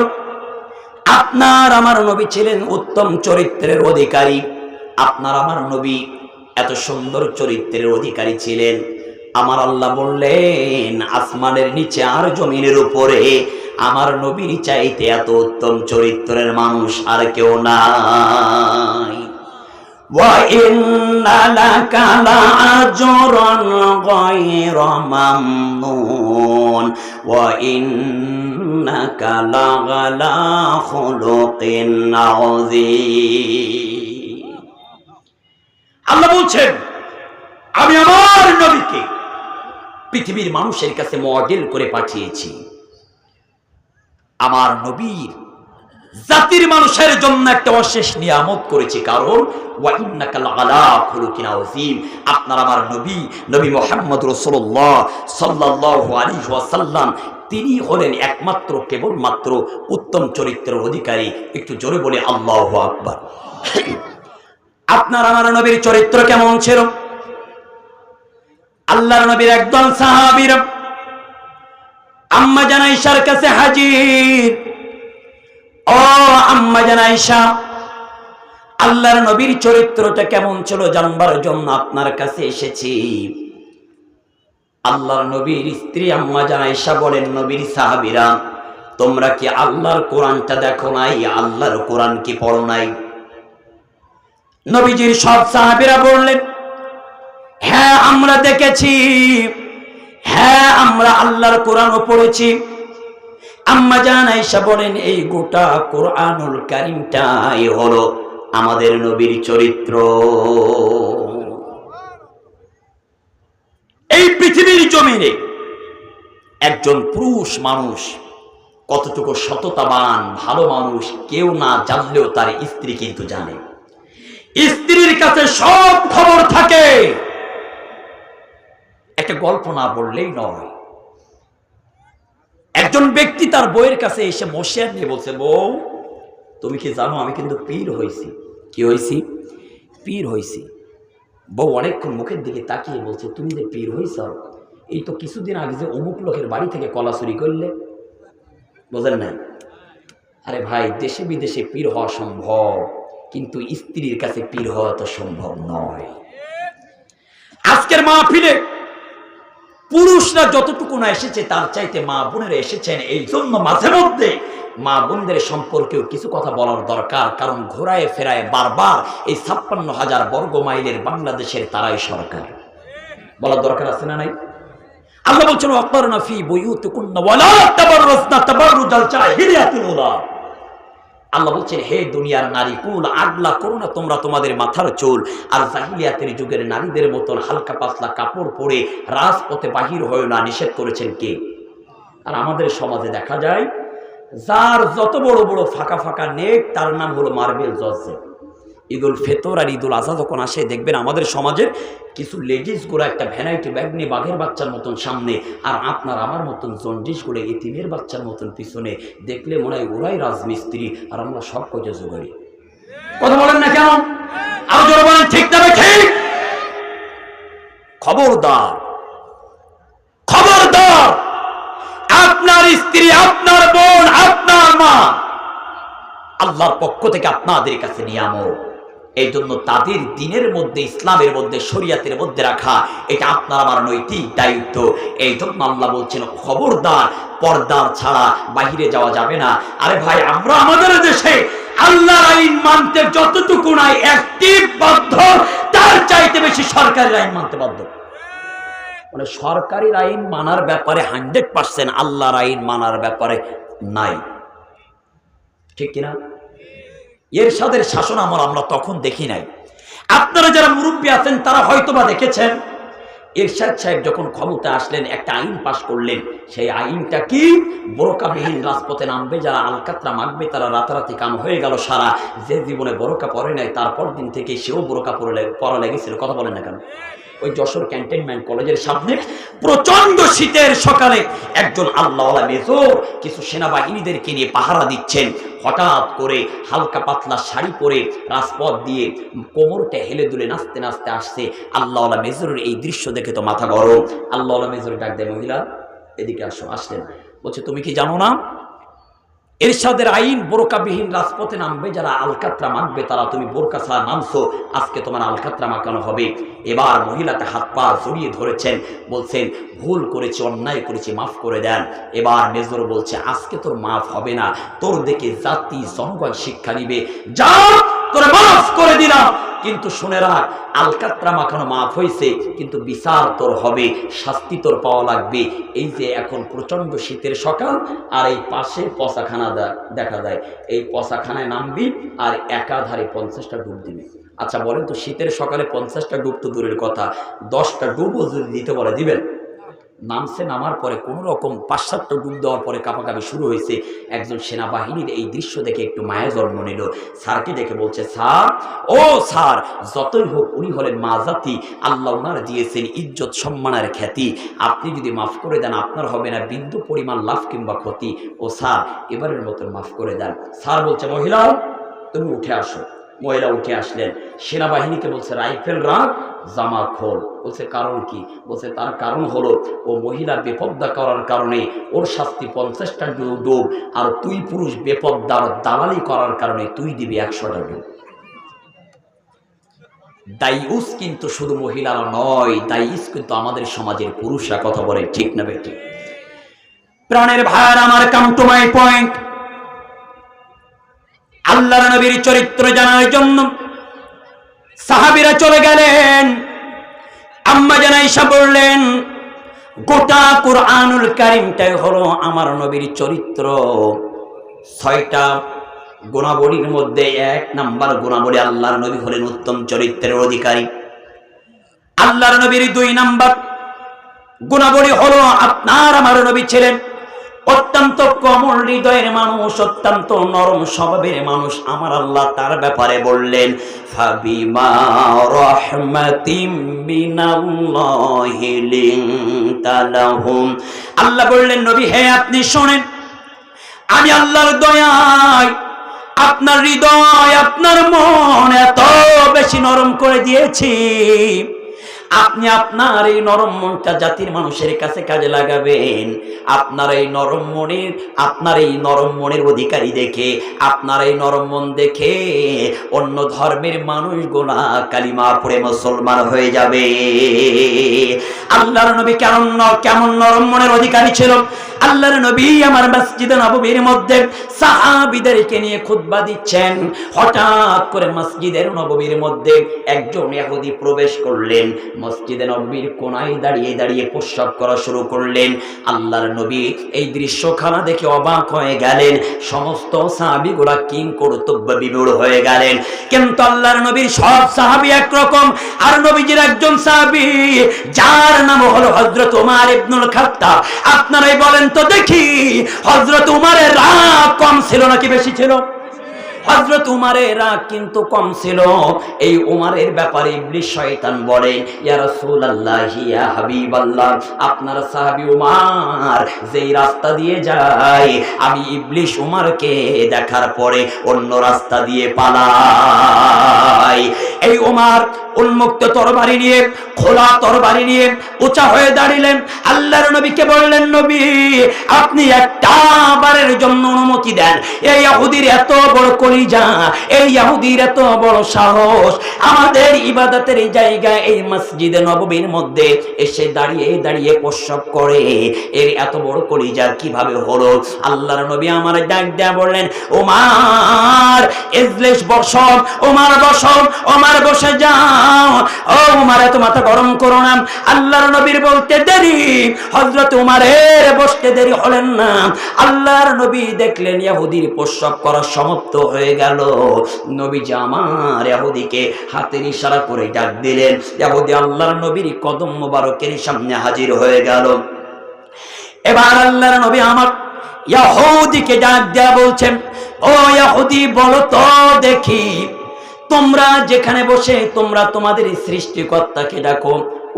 আপনার আমার নবী ছিলেন উত্তম চরিত্রের অধিকারী। আপনার আমার নবী এত সুন্দর চরিত্রের অধিকারী ছিলেন, আমার আল্লাহ বললেন আসমানের নিচে আর জমিনের উপরে আমার নবীর চাইতে এত উত্তম চরিত্রের মানুষ আর কেউ নাই। ওয়া ইন্না লাকা লাআজরান গায়রা মামনুন ওয়া ইন্নাকা লাআলা খুলুকিন আযীম। আল্লাহ বলছেন, আমি আমার নবীকে পৃথিবীর মানুষের কাছে মডেল করে পাঠিয়েছি। আমার নবীর জাতির মানুষের জন্য একটা অশেষ নিয়ামত করেছি, কারণ ওয়া ইন্নাকা লাআলা খুলুকিন আযীম। আপনার আমার নবী, নবী মুহাম্মদ রাসূলুল্লাহ সাল্লাল্লাহু আলাইহি ওয়াসাল্লাম, তিনি হলেন একমাত্র কেবলমাত্র উত্তম চরিত্রের অধিকারী। একটু জোরে বলে আল্লাহু আকবার। আপনার আমার নবীর চরিত্র কেমন ছিল? আল্লাহর নবীর একদল সাহাবীরা আম্মা জান আয়েশার কাছে হাজির। ও আম্মা জান আয়েশা, আল্লাহর নবীর চরিত্রটা কেমন ছিল জানবার জন্য আপনার কাছে এসেছি। আল্লাহর নবীর স্ত্রী আম্মা জান আয়েশা বলেন, নবীর সাহাবীরা, তোমরা কি আল্লাহর কোরআনটা দেখো নাই? আল্লাহর কোরআন কি পড়ো নাই? নবীজির সব সাহাবীরা বললেন, হ্যাঁ আমরা দেখেছি, হ্যাঁ আমরা আল্লাহর কোরআনও পড়েছি। আম্মা জান আয়েশা বলেন, এই গোটা কোরআনুল কারীমটাই হলো আমাদের নবীর চরিত্র। এই পৃথিবীর জমিনে একজন পুরুষ মানুষ কতটুকু সততাবান, ভালো মানুষ কেউ না জানলেও তার স্ত্রী কিন্তু জানে। স্ত্রীর কাছে সব খবর থাকে। একটা গল্প না বললেই নয়। একজন ব্যক্তি তার বউয়ের কাছে এসে মশিয়ার নিয়ে বলছে, বউ তুমি কি জানো আমি কিন্তু পীর হয়েছি। কি হয়েছি? পীর হয়েছি। বউ অনেকক্ষণ মুখের দিকে তাকিয়ে বলছে, তুমি যে পীর হয়েছ, এই তো কিছুদিন আগে যে অমুক লোকের বাড়ি থেকে কলা চুরি করলে, বোঝেন না? আরে ভাই, দেশে বিদেশে পীর হওয়া সম্ভব, কিন্তু স্ত্রীর কাছে পীর হওয়া তো সম্ভব নয়। আজকের মাহফিলে পুরুষরা যতটুকু না এসেছে তার চাইতে মা বোনেরা এসেছেন। এই জন্য মাঝে মধ্যে মা বোনদের সম্পর্কেও কিছু কথা বলার দরকার, কারণ ঘোরায় ফেরায় বারবার এই 56,000 বর্গ মাইলের বাংলাদেশের তারাই সরকার। বলার দরকার আছে না নাই? আল্লাহ বলছেন, ওয়াকরনা ফি বুয়ুতিকুন্না ওয়ালা তাবাররাজনা তাবাররুজাল জাহিলিয়াতিল উলা। আল্লাহ বলছেন, হে দুনিয়ার নারী কুল, আগলা করো না তোমরা তোমাদের মাথার চুল আর জাহিলিয়াতের যুগের নারীদের মতন হালকা পাতলা কাপড় পরে রাজপথে বাহির হয় না। নিষেধ করেছেন কে? আর আমাদের সমাজে দেখা যায়, যার যত বড় বড় ফাঁকা ফাঁকা নেক তার নাম হলো মার্বেল জর্জেট। ঈদুল ফিতর আর ঈদুল আজহা যখন আসে, দেখবেন আমাদের সমাজের কিছু লেডিস গুলো একটা ভ্যানাইটি ব্যাগ নিয়ে বাঘের বাচ্চার মতন সামনে, আর আপনার আমার মতন জন্ডিস গুলো এতিমের বাচ্চার মতন পিছনে। দেখলে মনে হয় ওরাই রাজমিস্ত্রি আর আমরা সব কজে জোগাড়ি। কথা বলেন না কেন? আরো জোরে বলেন, ঠিক না ঠিক? খবরদার, খবরদার, আপনার স্ত্রী, আপনার বোন, আপনার মা আল্লাহর পক্ষ থেকে আপনাদের কাছে নিয়ামত। এই জন্য তাদের দিনের মধ্যে, ইসলামের মধ্যে, শরিয়াতের মধ্যে রাখা এটা আপনার আমার নৈতিক দায়িত্ব। এই জন্য আল্লাহ বলছেন, খবরদার, পর্দা ছাড়া বাহিরে যাওয়া যাবে না। আরে ভাই, আমরা আমাদের দেশে আল্লাহর আইন মানতে যতটুকু নাই অ্যাক্টিভ বাধ্য, তার চাইতে বেশি সরকারের আইন মানতে বাধ্য। মানে সরকারি আইন মানার ব্যাপারে 100%, আল্লাহর আইন মানার ব্যাপারে নাই, ঠিক কিনা? এরশাদের শাসন আমল আমরা তখন দেখি নাই। আপনারা যারা মুরব্বী আছেন তারা হয়তোবা দেখেছেন, এরশাদ সাহেব যখন ক্ষমতা আসলেন একটা আইন পাশ করলেন। সেই আইনটা কি? বোরকাবিহীন রাজপথে নামবে, যারা আলকাতরা মাখবে তারা রাতারাতি কাম হয়ে গেল সারা। যে জীবনে বোরকা পরে নাই তারপর দিন থেকে সেও বোরকা পরা লেগেছিল। কথা বলেন না কেন? ওই যশোর ক্যান্টনমেন্ট কলেজের সামনে প্রচন্ড শীতের সকালে একজন আল্লাহওয়ালা মেজর কিছু সেনাবাহিনীদেরকে নিয়ে পাহারা দিচ্ছেন। হঠাৎ করে হালকা পাতলা শাড়ি পরে রাজপথ দিয়ে কোমরটা হেলে দুলে নাচতে নাচতে আসছে আল্লাহওয়ালা মেজরের। এই দৃশ্য দেখে তো মাথা গরম। আল্লাহওয়ালা মেজর ডাক দেয়, মহিলা এদিকে আসো। আসলেন, বলছে তুমি কি জানো না এরশাদের আইন বোরকাবিহীন রাজপথে নামবে, যারা আলকাতরা মাখবে তারা, তুমি বোরকা ছাড়া নামছো, আজকে তোমার আলকাতরা মাখানো হবে। এবার মহিলাটা হাত পা জড়িয়ে ধরেছেন, বলছেন ভুল করেছি, অন্যায় করেছি, মাফ করে দেন। এবার মেজর বলছে আজকে তোর মাফ হবে না, তোর দেখে জাতি জনগণ শিক্ষা নিবে, যা তোর মাফ করে দিলাম, কিন্তু শুনে রাখ আলকাতরা মাখানো মাফ হয়েছে, কিন্তু বিচার তোর হবে, শাস্তি তোর পাওয়া লাগবে। এই যে এখন প্রচন্ড শীতের সকাল আর এই পাশে পচাখানা দেখা যায়, এই পচাখানায় নামবি আর একাধারে 50টা ডুব দিবি। আচ্ছা বলেন তো, শীতের সকালে 50টা ডুব তো দূরের কথা, 10টা ডুবও যদি দিতে বলে দিবেন? নামছে, নামার পরে কোনো রকম 5-7টা ডুব দেওয়ার পরে কাঁপাকাঁপি শুরু হয়েছে। একজন সেনাবাহিনীর এই দৃশ্য দেখে একটু মায়া জন্ম নিল। স্যারকে দেখে বলছে, স্যার, ও স্যার, যতই হোক উনি হলেন মা জাতি, আল্লাহ ওনার দিয়েছেন ইজ্জত সম্মানের খ্যাতি, আপনি যদি মাফ করে দেন আপনার হবে না বিন্দু পরিমাণ লাভ কিংবা ক্ষতি। ও স্যার, এবারের মতন মাফ করে দেন। স্যার বলছে, মহিলা তুমি উঠে আসো। মহিলা উঠে আসলেন। সেনাবাহিনীকে বলছে, রাইফেল রাখ, জামা খোল। বলছে কারণ কি? বলছে তার কারণ হলো ও মহিলা বেপর্দা করার কারণে ওর শাস্তি 50টা ডুব, আর তুই পুরুষ বেপর্দার দালালি করার কারণে তুই দিবি 100টা ডুব। দায়ুস কিন্তু শুধু মহিলারা নয়, দায়ুস কিন্তু আমাদের সমাজের পুরুষরা। কথা বলে ঠিক না বেটি? প্রাণের ভাইয়ের আমার, কাম টু মাই পয়েন্ট। আল্লাহর নবীর চরিত্র জানার জন্য সাহাবীরা চলে গেলেন। আম্মা জান আয়েশা বললেন, গোটা কুরআনুল কারীমটাই হলো আমার নবীর চরিত্র। 6টা গুণাবলীর মধ্যে 1 নাম্বার গুণাবলী, আল্লাহর নবী হলেন উত্তম চরিত্রের অধিকারী। আল্লাহর নবীর 2 নাম্বার গুণাবলী হলো আপনার আমার নবী ছিলেন অত্যন্ত কোমল হৃদয়ের মানুষ, অত্যন্ত নরম স্বভাবের মানুষ। আমার আল্লাহ তার ব্যাপারে বললেন, ফাবিমা রাহমাতিম মিনাল্লাহি লিনতা লাহুম। আল্লাহ বললেন, নবী হে আপনি শোনেন, আমি আল্লাহর দয়ায় আপনার হৃদয়, আপনার মন এত বেশি নরম করে দিয়েছি, আপনি আপনার এই নরম মনটা জাতির মানুষের কাছে কাজে লাগাবেন। আপনার এই নরম মনের অধিকারী দেখে, আপনার এই নরম মন দেখে অন্য ধর্মের মানুষগুলো কালিমা পড়ে মুসলমান হয়ে যাবে। আল্লাহর নবী কেমন নরম মনের অধিকারী ছিল? আল্লাহর নবী আমার মসজিদে নববীর মধ্যে সাহাবীদেরকে নিয়ে খুতবা দিচ্ছেন। হঠাৎ করে মসজিদের নববীর মধ্যে একজন ইহুদি প্রবেশ করলেন। মসজিদে নববীর কোনায় দাঁড়িয়ে দাঁড়িয়ে প্রস্রাব করা শুরু করলেন। আল্লাহর নবী এই দৃশ্যখানা দেখে অবাক হয়ে গেলেন। সমস্ত সাহাবীগুলা কিংকর্তব্য বিমূঢ় হয়ে গেলেন। কিন্তু আল্লাহর নবীর সব সাহাবী একরকম, আর নবীজির একজন সাহাবী যার নাম হলো হযরত ওমর ইবনুল খাত্তাব। আপনারাই বলেন তো দেখি, হযরত ওমরের রাগ কম ছিল নাকি বেশি ছিল? হযরত উমারের রাগ কিন্তু কম ছিল। এই উমারের ব্যাপারে ইবলিস শয়তান বলে, ইয়া রাসূলুল্লাহ, ইয়া হাবিবাল্লাহ, আপনার সাহাবী উমার যেই রাস্তা দিয়ে যায়, আমি ইবলিস উমারকে দেখার পরে অন্য রাস্তা দিয়ে পালাই। এই উমার উন্মুক্ত তরবারি নিয়ে, খোলা তরবারি নিয়ে উঁচা হয়ে দাঁড়িলেন। আল্লাহর নবীকে বললেন, নবী আপনি একটা বারের জন্য অনুমতি দেন। এই ইহুদির এত বড় কলিজা, এই ইহুদির এত বড় সাহস, আমাদের ইবাদতের জায়গায় এই মসজিদে নববীর মধ্যে এসে দাঁড়িয়ে দাঁড়িয়ে প্রস্রাব করে। এর এত বড় কলিজা কিভাবে হলো? আল্লাহর নবী আমার ডাক দেয়া বললেন, ওমর ইজলিস বসো, ওমর বসো, ওমর বসে যাও। ও ওমর এত মাথা গরম করো না। আল্লাহর নবীর বলতে দেরি, হযরত ওমরের বসতে দেরি হলেন না। আল্লাহর নবী দেখলেন ইহুদির প্রস্রাব করা সমাপ্ত হয়ে গেল। নবীজি আমার ইহুদিকে হাতের ইশারা করে ডাক দিলেন। ইহুদি আল্লাহর নবীর কদম মোবারকের সামনে হাজির হয়ে গেল। এবার আল্লাহর নবী আমার ইহুদিকে ডাক দেয়া বলছেন, ও ইহুদি বলো তো দেখি, তোমরা যেখানে বসে তোমরা তোমাদের সৃষ্টিকর্তাকে ডাকো,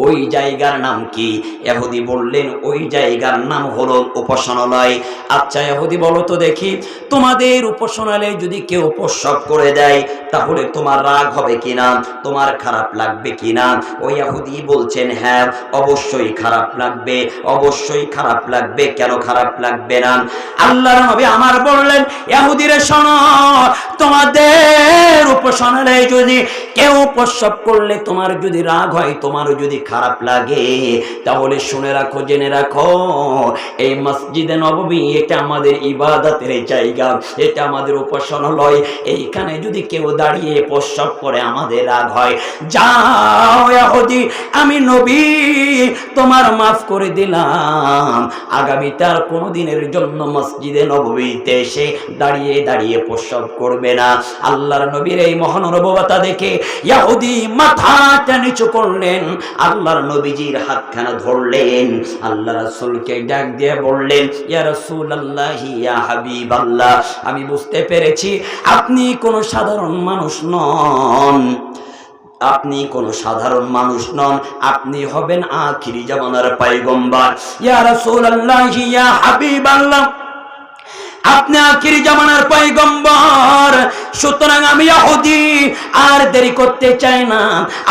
ওই জায়গার নাম কি? ইহুদি বললেন, ওই জায়গার নাম হলো উপাসনালয়। আচ্ছা ইহুদি বলো তো দেখি, তোমাদের উপাসনালয়ে যদি কেউ প্রস্রাব করে দেয় তাহলে তোমার রাগ হবে কিনা, তোমার খারাপ লাগবে কিনা? ওই ইহুদি বলছেন, হ্যাঁ অবশ্যই খারাপ লাগবে, অবশ্যই খারাপ লাগবে, কেন খারাপ লাগবে না? আল্লাহর নবী আমার বললেন, ইহুদিরে শোনো, তোমাদের উপাসনালয়ে যদি কেউ প্রস্রাব করলে তোমার যদি রাগ হয়, তোমার যদি খারাপ লাগে, তাহলে শুনে রাখো, জেনে রাখো, এই মসজিদে নববী এটা আমাদের ইবাদতের জায়গা, এটা আমাদের উপাসনালয়। এইখানে যদি কেউ দাঁড়িয়ে প্রস্রাব করে আমাদের রাগ হয়, যাও ইহুদি, আমি নবী তোমার মাফ করে দিলাম, আগামীতে আর কোনোদিনের জন্য মসজিদে নববীতে এসে দাঁড়িয়ে দাঁড়িয়ে প্রস্রাব করবে না। আল্লাহর নবীর এই মহানুভবতা দেখে ইহুদি মাথাটা নিচু করলেন, আল্লাহর নবীজির হাতখানা ধরলেন, আল্লাহ রাসূলকে ডাক দিয়ে বললেন, ইয়া রাসূলুল্লাহ, ইয়া হাবিবাল্লাহ, আমি বুঝতে পেরেছি আপনি কোনো সাধারণ মানুষ নন, আপনি কোনো সাধারণ মানুষ নন, আপনি হবেন আখিরি জামানার পয়গম্বর। ইয়া রাসূলুল্লাহ, ইয়া হাবিবাল্লাহ, আপনি আখিরি জামানার পয়গম্বর, সুতরাং আমি ইহুদি আর দেরি করতে চাই না,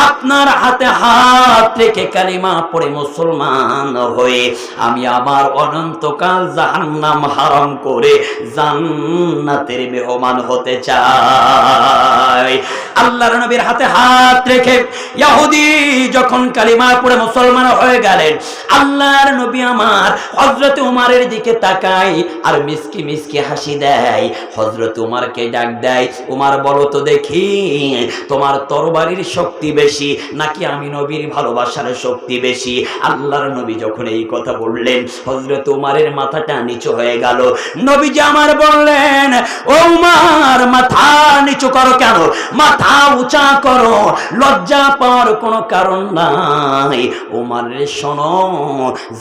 আপনার হাতে হাত রেখে কালিমা পড়ে মুসলমান হয়ে আমি আমার অনন্তকাল জাহান্নাম হারাম করে জান্নাতের মেহমান হতে চাই। আল্লাহর নবীর হাতে হাত রেখে ইহুদি যখন কালিমা পড়ে মুসলমান হয়ে গেলেন, আল্লাহর নবী আমার হযরত ওমরের দিকে তাকায় আর মিসকি মিসকি হাসি দেয়। হযরত ওমরকে ডাক দেয়, ওমর বলো তো দেখি, তোমার তরবারির শক্তি বেশি নাকি আমি নবীর ভালোবাসার শক্তি বেশি? আল্লাহর নবী যখন এই কথা বললেন, হযরত ওমরের মাথাটা নিচু হয়ে গেল। নবীজি আমার বললেন, ও ওমর, মাথা নিচু করো কেন? মাথা উঁচা করো, লজ্জা পাওয়ার কোনো কারণ নাই। ওমর রে শোনো,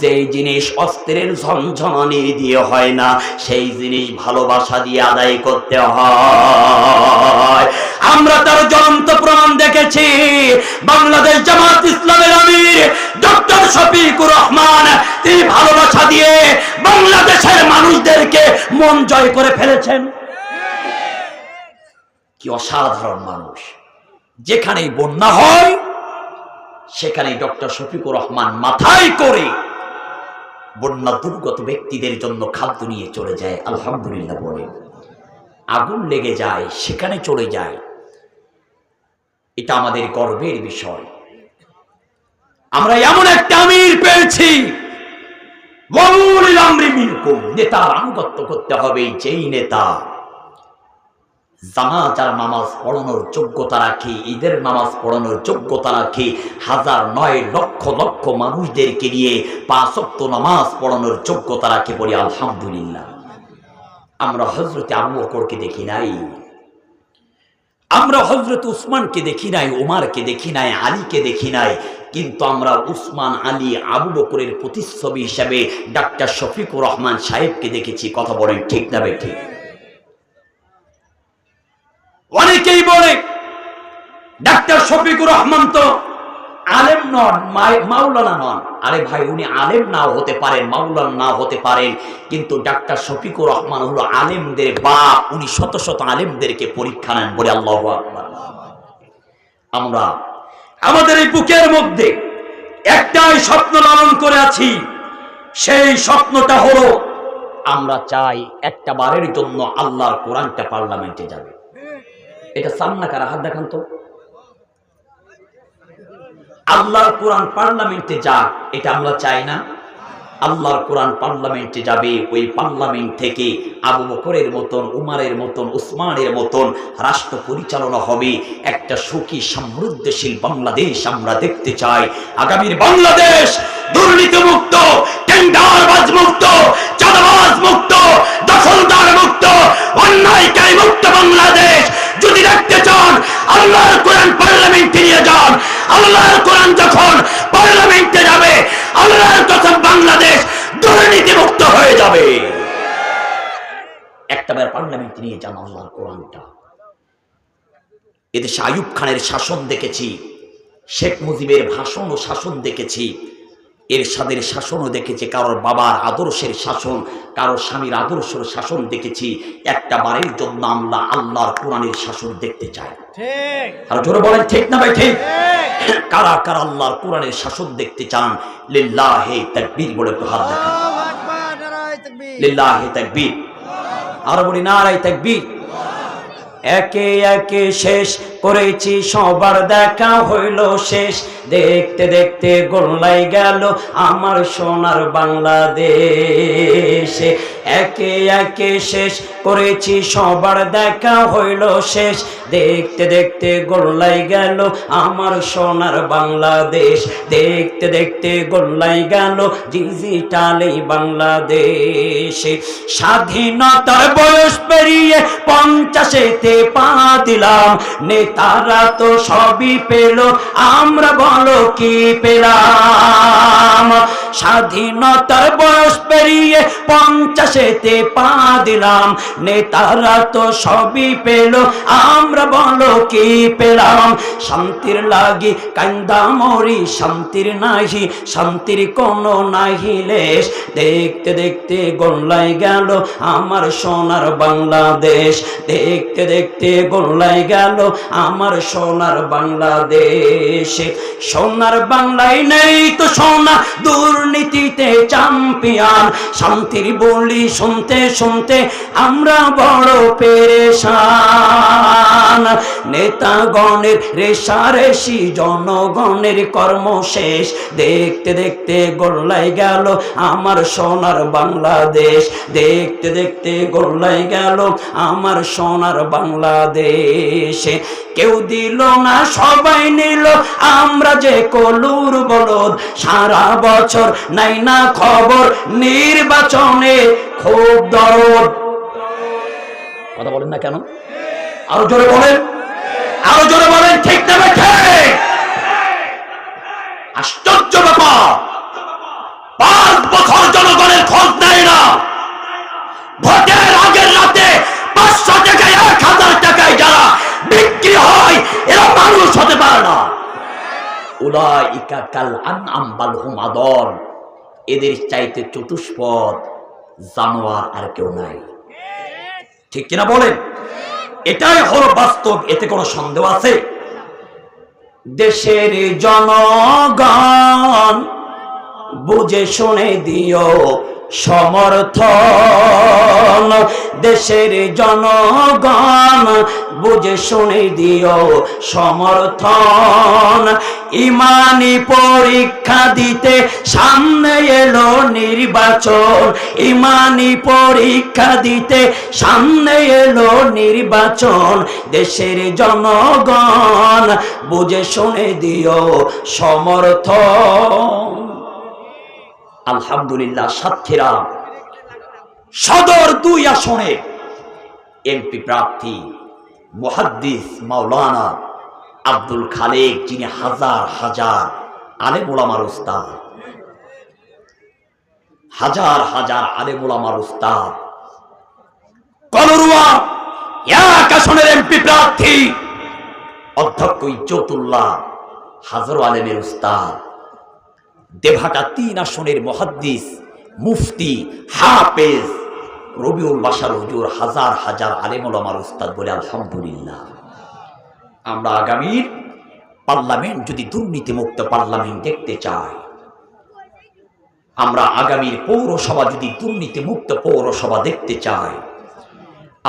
যেই জিনিস অস্ত্রের ঝনঝনানি দিয়ে হয় না, সেই জিনিস ভালোবাসা দিয়ে আদায় করতে হয়। আমরা তার জ্বলন্ত প্রমাণ দেখেছি। বাংলাদেশ জামাত ইসলামের আমির ডক্টর শফিকুর রহমান, তিনি ভালোবাসা দিয়ে বাংলাদেশের মানুষদেরকে মন জয় করে ফেলেছেন। কি অসাধারণ মানুষ! যেখানেই বন্যা হয় সেখানেই ডক্টর শফিকুর রহমান মাথায় করে বন্যা দুর্গত ব্যক্তিদের জন্য খাদ্য নিয়ে চলে যায়। আলহামদুলিল্লাহ বলে। আগুন লেগে যায়, সেখানে চলে যায়। এটা আমাদের গর্বের বিষয়। আমরা এমন একটা আমির পেয়েছি, ওয়াউলিল আমরি মিনকুম, নেতার আনুগত্য করতে হবে। যেই নেতা জানাজার নামাজ পড়ানোর যোগ্যতা রাখে, ঈদের নামাজ পড়ানোর যোগ্যতা রাখে, হাজার নয় লক্ষ লক্ষ মানুষদেরকে নিয়ে 5 ওয়াক্ত নামাজ পড়ানোর যোগ্যতা রাখে, বলি আলহামদুলিল্লাহ। আমরা হযরত আবু বকরকে দেখি নাই, আমরা হযরত উসমানকে দেখি নাই, ওমরকে দেখি নাই, আলীকে দেখি নাই, কিন্তু আমরা উসমান, আলী, আবু বকরের প্রতিচ্ছবি হিসেবে ডাক্তার শফিকুর রহমান সাহেবকে দেখেছি। কথা বলেন ঠিক না বেঠিক? অনেকেই বলে ডাক্তার শফিকুর রহমান তো আলেম নন, মাওলানা নন। আরে ভাই, উনি আলেম নাও হতে পারেন, মাওলানা নাও হতে পারেন, কিন্তু ডাক্তার শফিকুর রহমান হলো আলেমদের বাপ। উনি শত শত আলেমদেরকে পরীক্ষা নেন, বলে আল্লাহু আকবার। আমরা আমাদের এই বুকের মধ্যে একটাই স্বপ্ন লালন করে আছি, সেই স্বপ্নটা হলো আমরা চাই একটা বারের জন্য আল্লাহর কোরআনটা পার্লামেন্টে যাবে। এটা চান না কারা? হাত দেখান তো। আল্লাহর কোরআন পার্লামেন্টে যাক, এটা আমরা চাই না? আল্লাহর কোরআন পার্লামেন্টে যাবে, ওই পার্লামেন্ট থেকে আবু বকরের মতন, উমারের মতন, উসমানের মতন রাষ্ট্র পরিচালনা হবে। একটা সুখী সমৃদ্ধশীল বাংলাদেশ আমরা দেখতে চাই। আগামীর বাংলাদেশ দুর্নীতি মুক্ত, টেন্ডারবাজ মুক্ত, চাঁদাবাজ মুক্ত, দখলদার মুক্ত, অন্যায়কারী মুক্ত বাংলাদেশ যদি দেখতে চান, আল্লাহর কোরআন পার্লামেন্টে নিয়ে যান। আল্লাহর কোরআন যখন পার্লামেন্টে যাবে, আল্লাহর কসম বাংলাদেশ দুর্নীতি মুক্ত হয়ে যাবে। একটাবার পার্লামেন্টে নিয়ে যান আল্লাহর কোরআনটা। এদেশে আইয়ুব খানের শাসন দেখেছি, শেখ মুজিবের ভাষণ ও শাসন দেখেছি, এরশাদের শাসনও দেখেছি, কারোর বাবার আদর্শের শাসন, কারোর স্বামীর আদর্শের শাসন দেখেছি। একটা বারের জন্য আমরা আল্লাহর কোরআনের শাসন দেখতে চাই। আর জোরে বলেন ঠিক না ভাই? ঠিক। কারা কারা আল্লাহর কোরআনের শাসন দেখতে চান? লিল্লাহি তাকবীর বলে একটু হাত দেখান। লিল্লাহি তাকবীর। আর বলি নারায়ে তাকবীর। একে একে শেষ করেছি, সবার দেখা হইল শেষ, দেখতে দেখতে গোল্লাই গেল আমার সোনার বাংলাদেশ। একে একে শেষ করেছি, সবার দেখা হইল শেষ, দেখতে দেখতে গোল্লাই গেল আমার সোনার বাংলাদেশ। দেখতে দেখতে গোল্লাই গেল ডিজিটালি বাংলাদেশ। স্বাধীনতার বয়স পেরিয়ে 50-এতে পা দিলাম, নেতারা তো সবই পেল, আমরা বলো কি পেলাম? স্বাধীনতার বয়স পেরিয়ে 50-এতে পা দিলাম, নেতারা তো সবই পেল, আমরা বলো কি পেলাম? শান্তির লাগি কান্দা মরি, শান্তির নাহি, শান্তির কোনো নাহি লেশ, দেখতে দেখতে গোল্লাই গেল আমার সোনার বাংলাদেশ। দেখতে দেখতে গোল্লাই গেল আমার সোনার বাংলাদেশ। সোনার বাংলায় নেই তো সোনা, দুর্নীতিতে চ্যাম্পিয়ন, শান্তির বলি শুনতে শুনতে আমরা বড় পেরেশান। নেতাগণের রেশারেশি, জনগণের কর্ম শেষ, দেখতে দেখতে গোল্লাই গেল আমার সোনার বাংলাদেশ। দেখতে দেখতে গোল্লাই গেল আমার সোনার বাংলাদেশ। কেউ দিল না সবাই নিল, আমরা যে কলুর বলদ, সারা বছর নাই না খবর, নির্বাচনে খুব দরদ। কথা বলেন না কেন? আরো জোরে বলেন, আরো জোরে বলেন ঠিক না ঠিক? আশ্চর্য ব্যাপার, 5 বছর জনগণের খোঁজ নেয় না। ভোটের আগের রাতে 500 টাকায় 1000 টাকায় যারা বিক্রি হয়, এরা মানুষ হতে পারে না। উলাইকা কাল আনআম বাল হুম আদল, এদের চাইতে চতুষ্পদ জানোয়ার আর কেউ নাই। ঠিক কিনা বলেন? এটাই হলো বাস্তব, এতে কোনো সন্দেহ আছে? দেশের জনগণ বুঝে শুনে দিও সমর্থন, দেশের জনগণ বুঝে শুনে দিও সমর্থন। ইমানি পরীক্ষা দিতে সামনে এলো নির্বাচন, ইমানি পরীক্ষা দিতে সামনে এলো নির্বাচন। দেশের জনগণ বুঝে শুনে দিও সমর্থন। আলহামদুলিল্লাহ, সাতক্ষীরা সদর 2 আসনে এমপি প্রার্থী মুহাদ্দিস মাওলানা আব্দুল খালেক, যিনি হাজার হাজার আলেম ওলামার উস্তাদ, হাজার হাজার আলেম ওলামার উস্তাদ। কলরুয়া 1 আসনের এমপি প্রার্থী অধ্যক্ষ ইজ্জতুল্লাহ, হাজার আলেমের উস্তাদ। দেভাটা 3 আসনের মুহাদ্দিস মুফতি হাফেজ রবিউল বাশার হুজুর, হাজার হাজার আলেম ওলামার উস্তাদ বলে আলহামদুলিল্লাহ। আমরা আগামীর পার্লামেন্ট যদি দুর্নীতিমুক্ত পার্লামেন্ট দেখতে চাই, আমরা আগামীর পৌরসভা যদি দুর্নীতিমুক্ত পৌরসভা দেখতে চাই,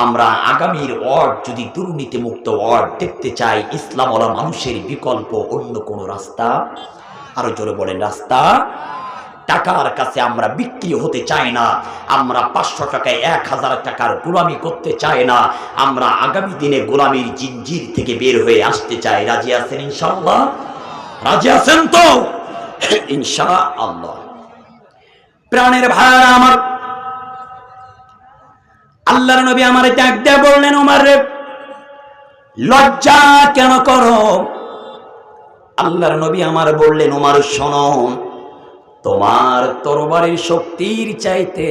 আমরা আগামীর ওয়ার্ড যদি দুর্নীতিমুক্ত ওয়ার্ড দেখতে চাই, ইসলামওয়ালা মানুষের বিকল্প অন্য কোনো রাস্তা, আরো জোরে বলেন রাস্তা। টাকার কাছে আমরা বিক্রি হতে চাই না, আমরা 500 টাকায় 1000 টাকার গোলামি করতে চাই না, আমরা আগামী দিনে গোলামির জিনজির থেকে বের হয়ে আসতে চাই। রাজি আছেন ইনশাআল্লাহ? রাজি আছেন তো ইনশাআল্লাহ? প্রাণের ভাইরা আমার, আল্লাহর নবী আমারে ডাক দিয়ে বললেন, ওমর রে, লজ্জা কেন করো? আল্লাহর নবী আমার বললেন, ওমর শোনো, তোমার তরবারির শক্তির চাইতে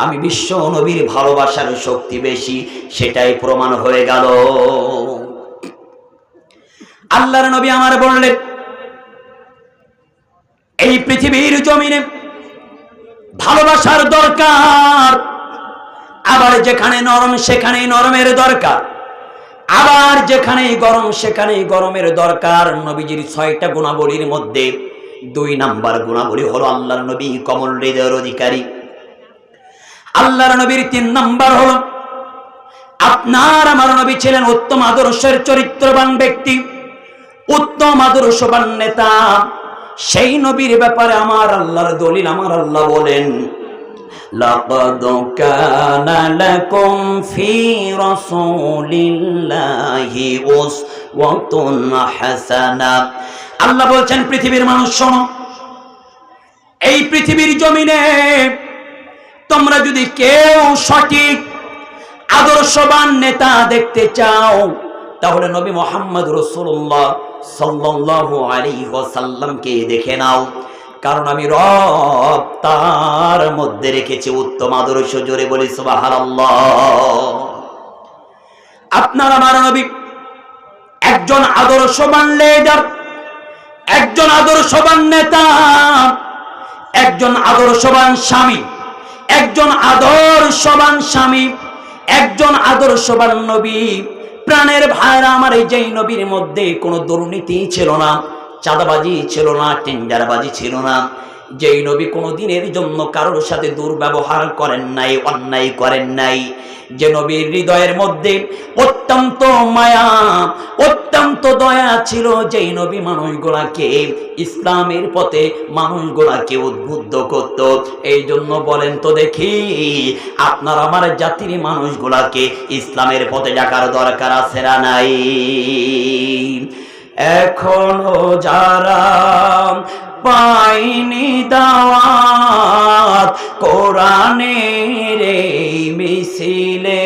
আমি বিশ্ব নবীর ভালোবাসার শক্তি বেশি, সেটাই প্রমাণ হয়ে গেল। আল্লাহর নবী আমার বললেন, এই পৃথিবীর জমিনে ভালোবাসার দরকার, আবার যেখানে নরম সেখানে নরমের দরকার, আবার যেখানে গরম সেখানে গরমের দরকার। নবীজির 6টা গুণাবলীর মধ্যে 2 নাম্বার গুণাবলী হলো আল্লাহর নবী কমল হৃদয়ের অধিকারী। আল্লাহর নবীর 3 নাম্বার হলো আপনার আমার নবী ছিলেন উত্তম আদর্শের চরিত্রবান ব্যক্তি, উত্তম আদর্শবান নেতা। সেই নবীর ব্যাপারে আমার আল্লাহর দলিল, আমার আল্লাহ বলেন, লাকাদ কানা লাকুম ফি রাসূলিল্লাহি উসওয়াতুন হাসানাহ। আল্লাহ বলছেন, পৃথিবীর মানুষ শোনো, এই পৃথিবীর জমিনে তোমরা যদি কেউ সঠিক আদর্শবান নেতা দেখতে চাও, তাহলে নবী মুহাম্মদ রাসূলুল্লাহ সাল্লাল্লাহু আলাইহি ওয়াসাল্লামকে দেখে নাও, কারণ আমি রব তার মধ্যে রেখেছি উত্তম আদর্শ। জোরে বলি সুবহানাল্লাহ। আপনার আমার নবী একজন আদর্শবান লিডার, একজন আদর্শবান নেতা, একজন আদর্শবান স্বামী, একজন আদর্শবান স্বামী, একজন আদর্শবান নবী। প্রাণের ভাইরা আমার, এই যেই নবীর মধ্যে কোনো দুর্নীতি ছিল না, চাঁদাবাজি ছিল না, টেন্ডারবাজি ছিল না, যেই নবী কোনো দিনের জন্য কারোর সাথে দুর্ব্যবহার করেন নাই, অন্যায় করেন নাই, যে নবীর হৃদয়ের মধ্যে অত্যন্ত মায়া, অত্যন্ত দয়া ছিল, যেই নবী মানুষগুলাকে ইসলামের পথে মানুষগুলাকে উদ্বুদ্ধ করত। এই জন্য বলেন তো দেখি, আপনার আমার জাতির মানুষগুলাকে ইসলামের পথে ডাকার দরকার আছে না নাই? এখনো যারা পাইনি দাওয়াত কোরআনের এই মিছিলে,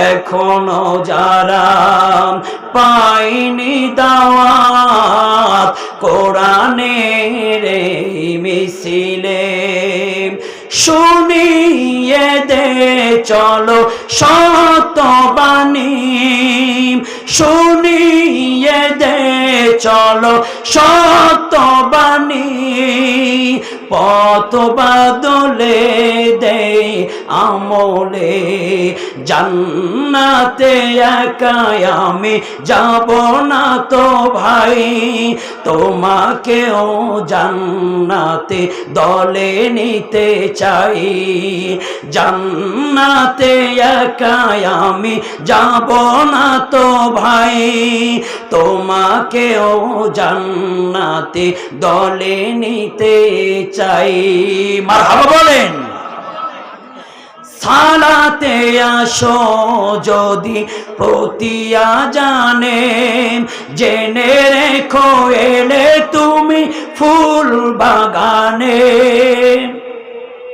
এখনো যারা পাইনি দাওয়াত কোরআনের এই মিছিলে, শুনিয়ে দে চলো সত্যবাণী, শুনিয়ে দে চলো সত্যবাণী, পথ বাদলে দে আমলে, জান্নাতে একাই আমি যাব না তো ভাই, তোমাকেও জান্নাতে দলে নিতে চাই, জান্নাতে একাই আমি যাব না তো ভাই, তোমাকেও জান্নাতে দলে নিতে চাই। মারহাবা বলেন। সালাতে আসো যদি প্রতিয়া জানে, জেনে রেখো এলে তুমি ফুল বাগানে,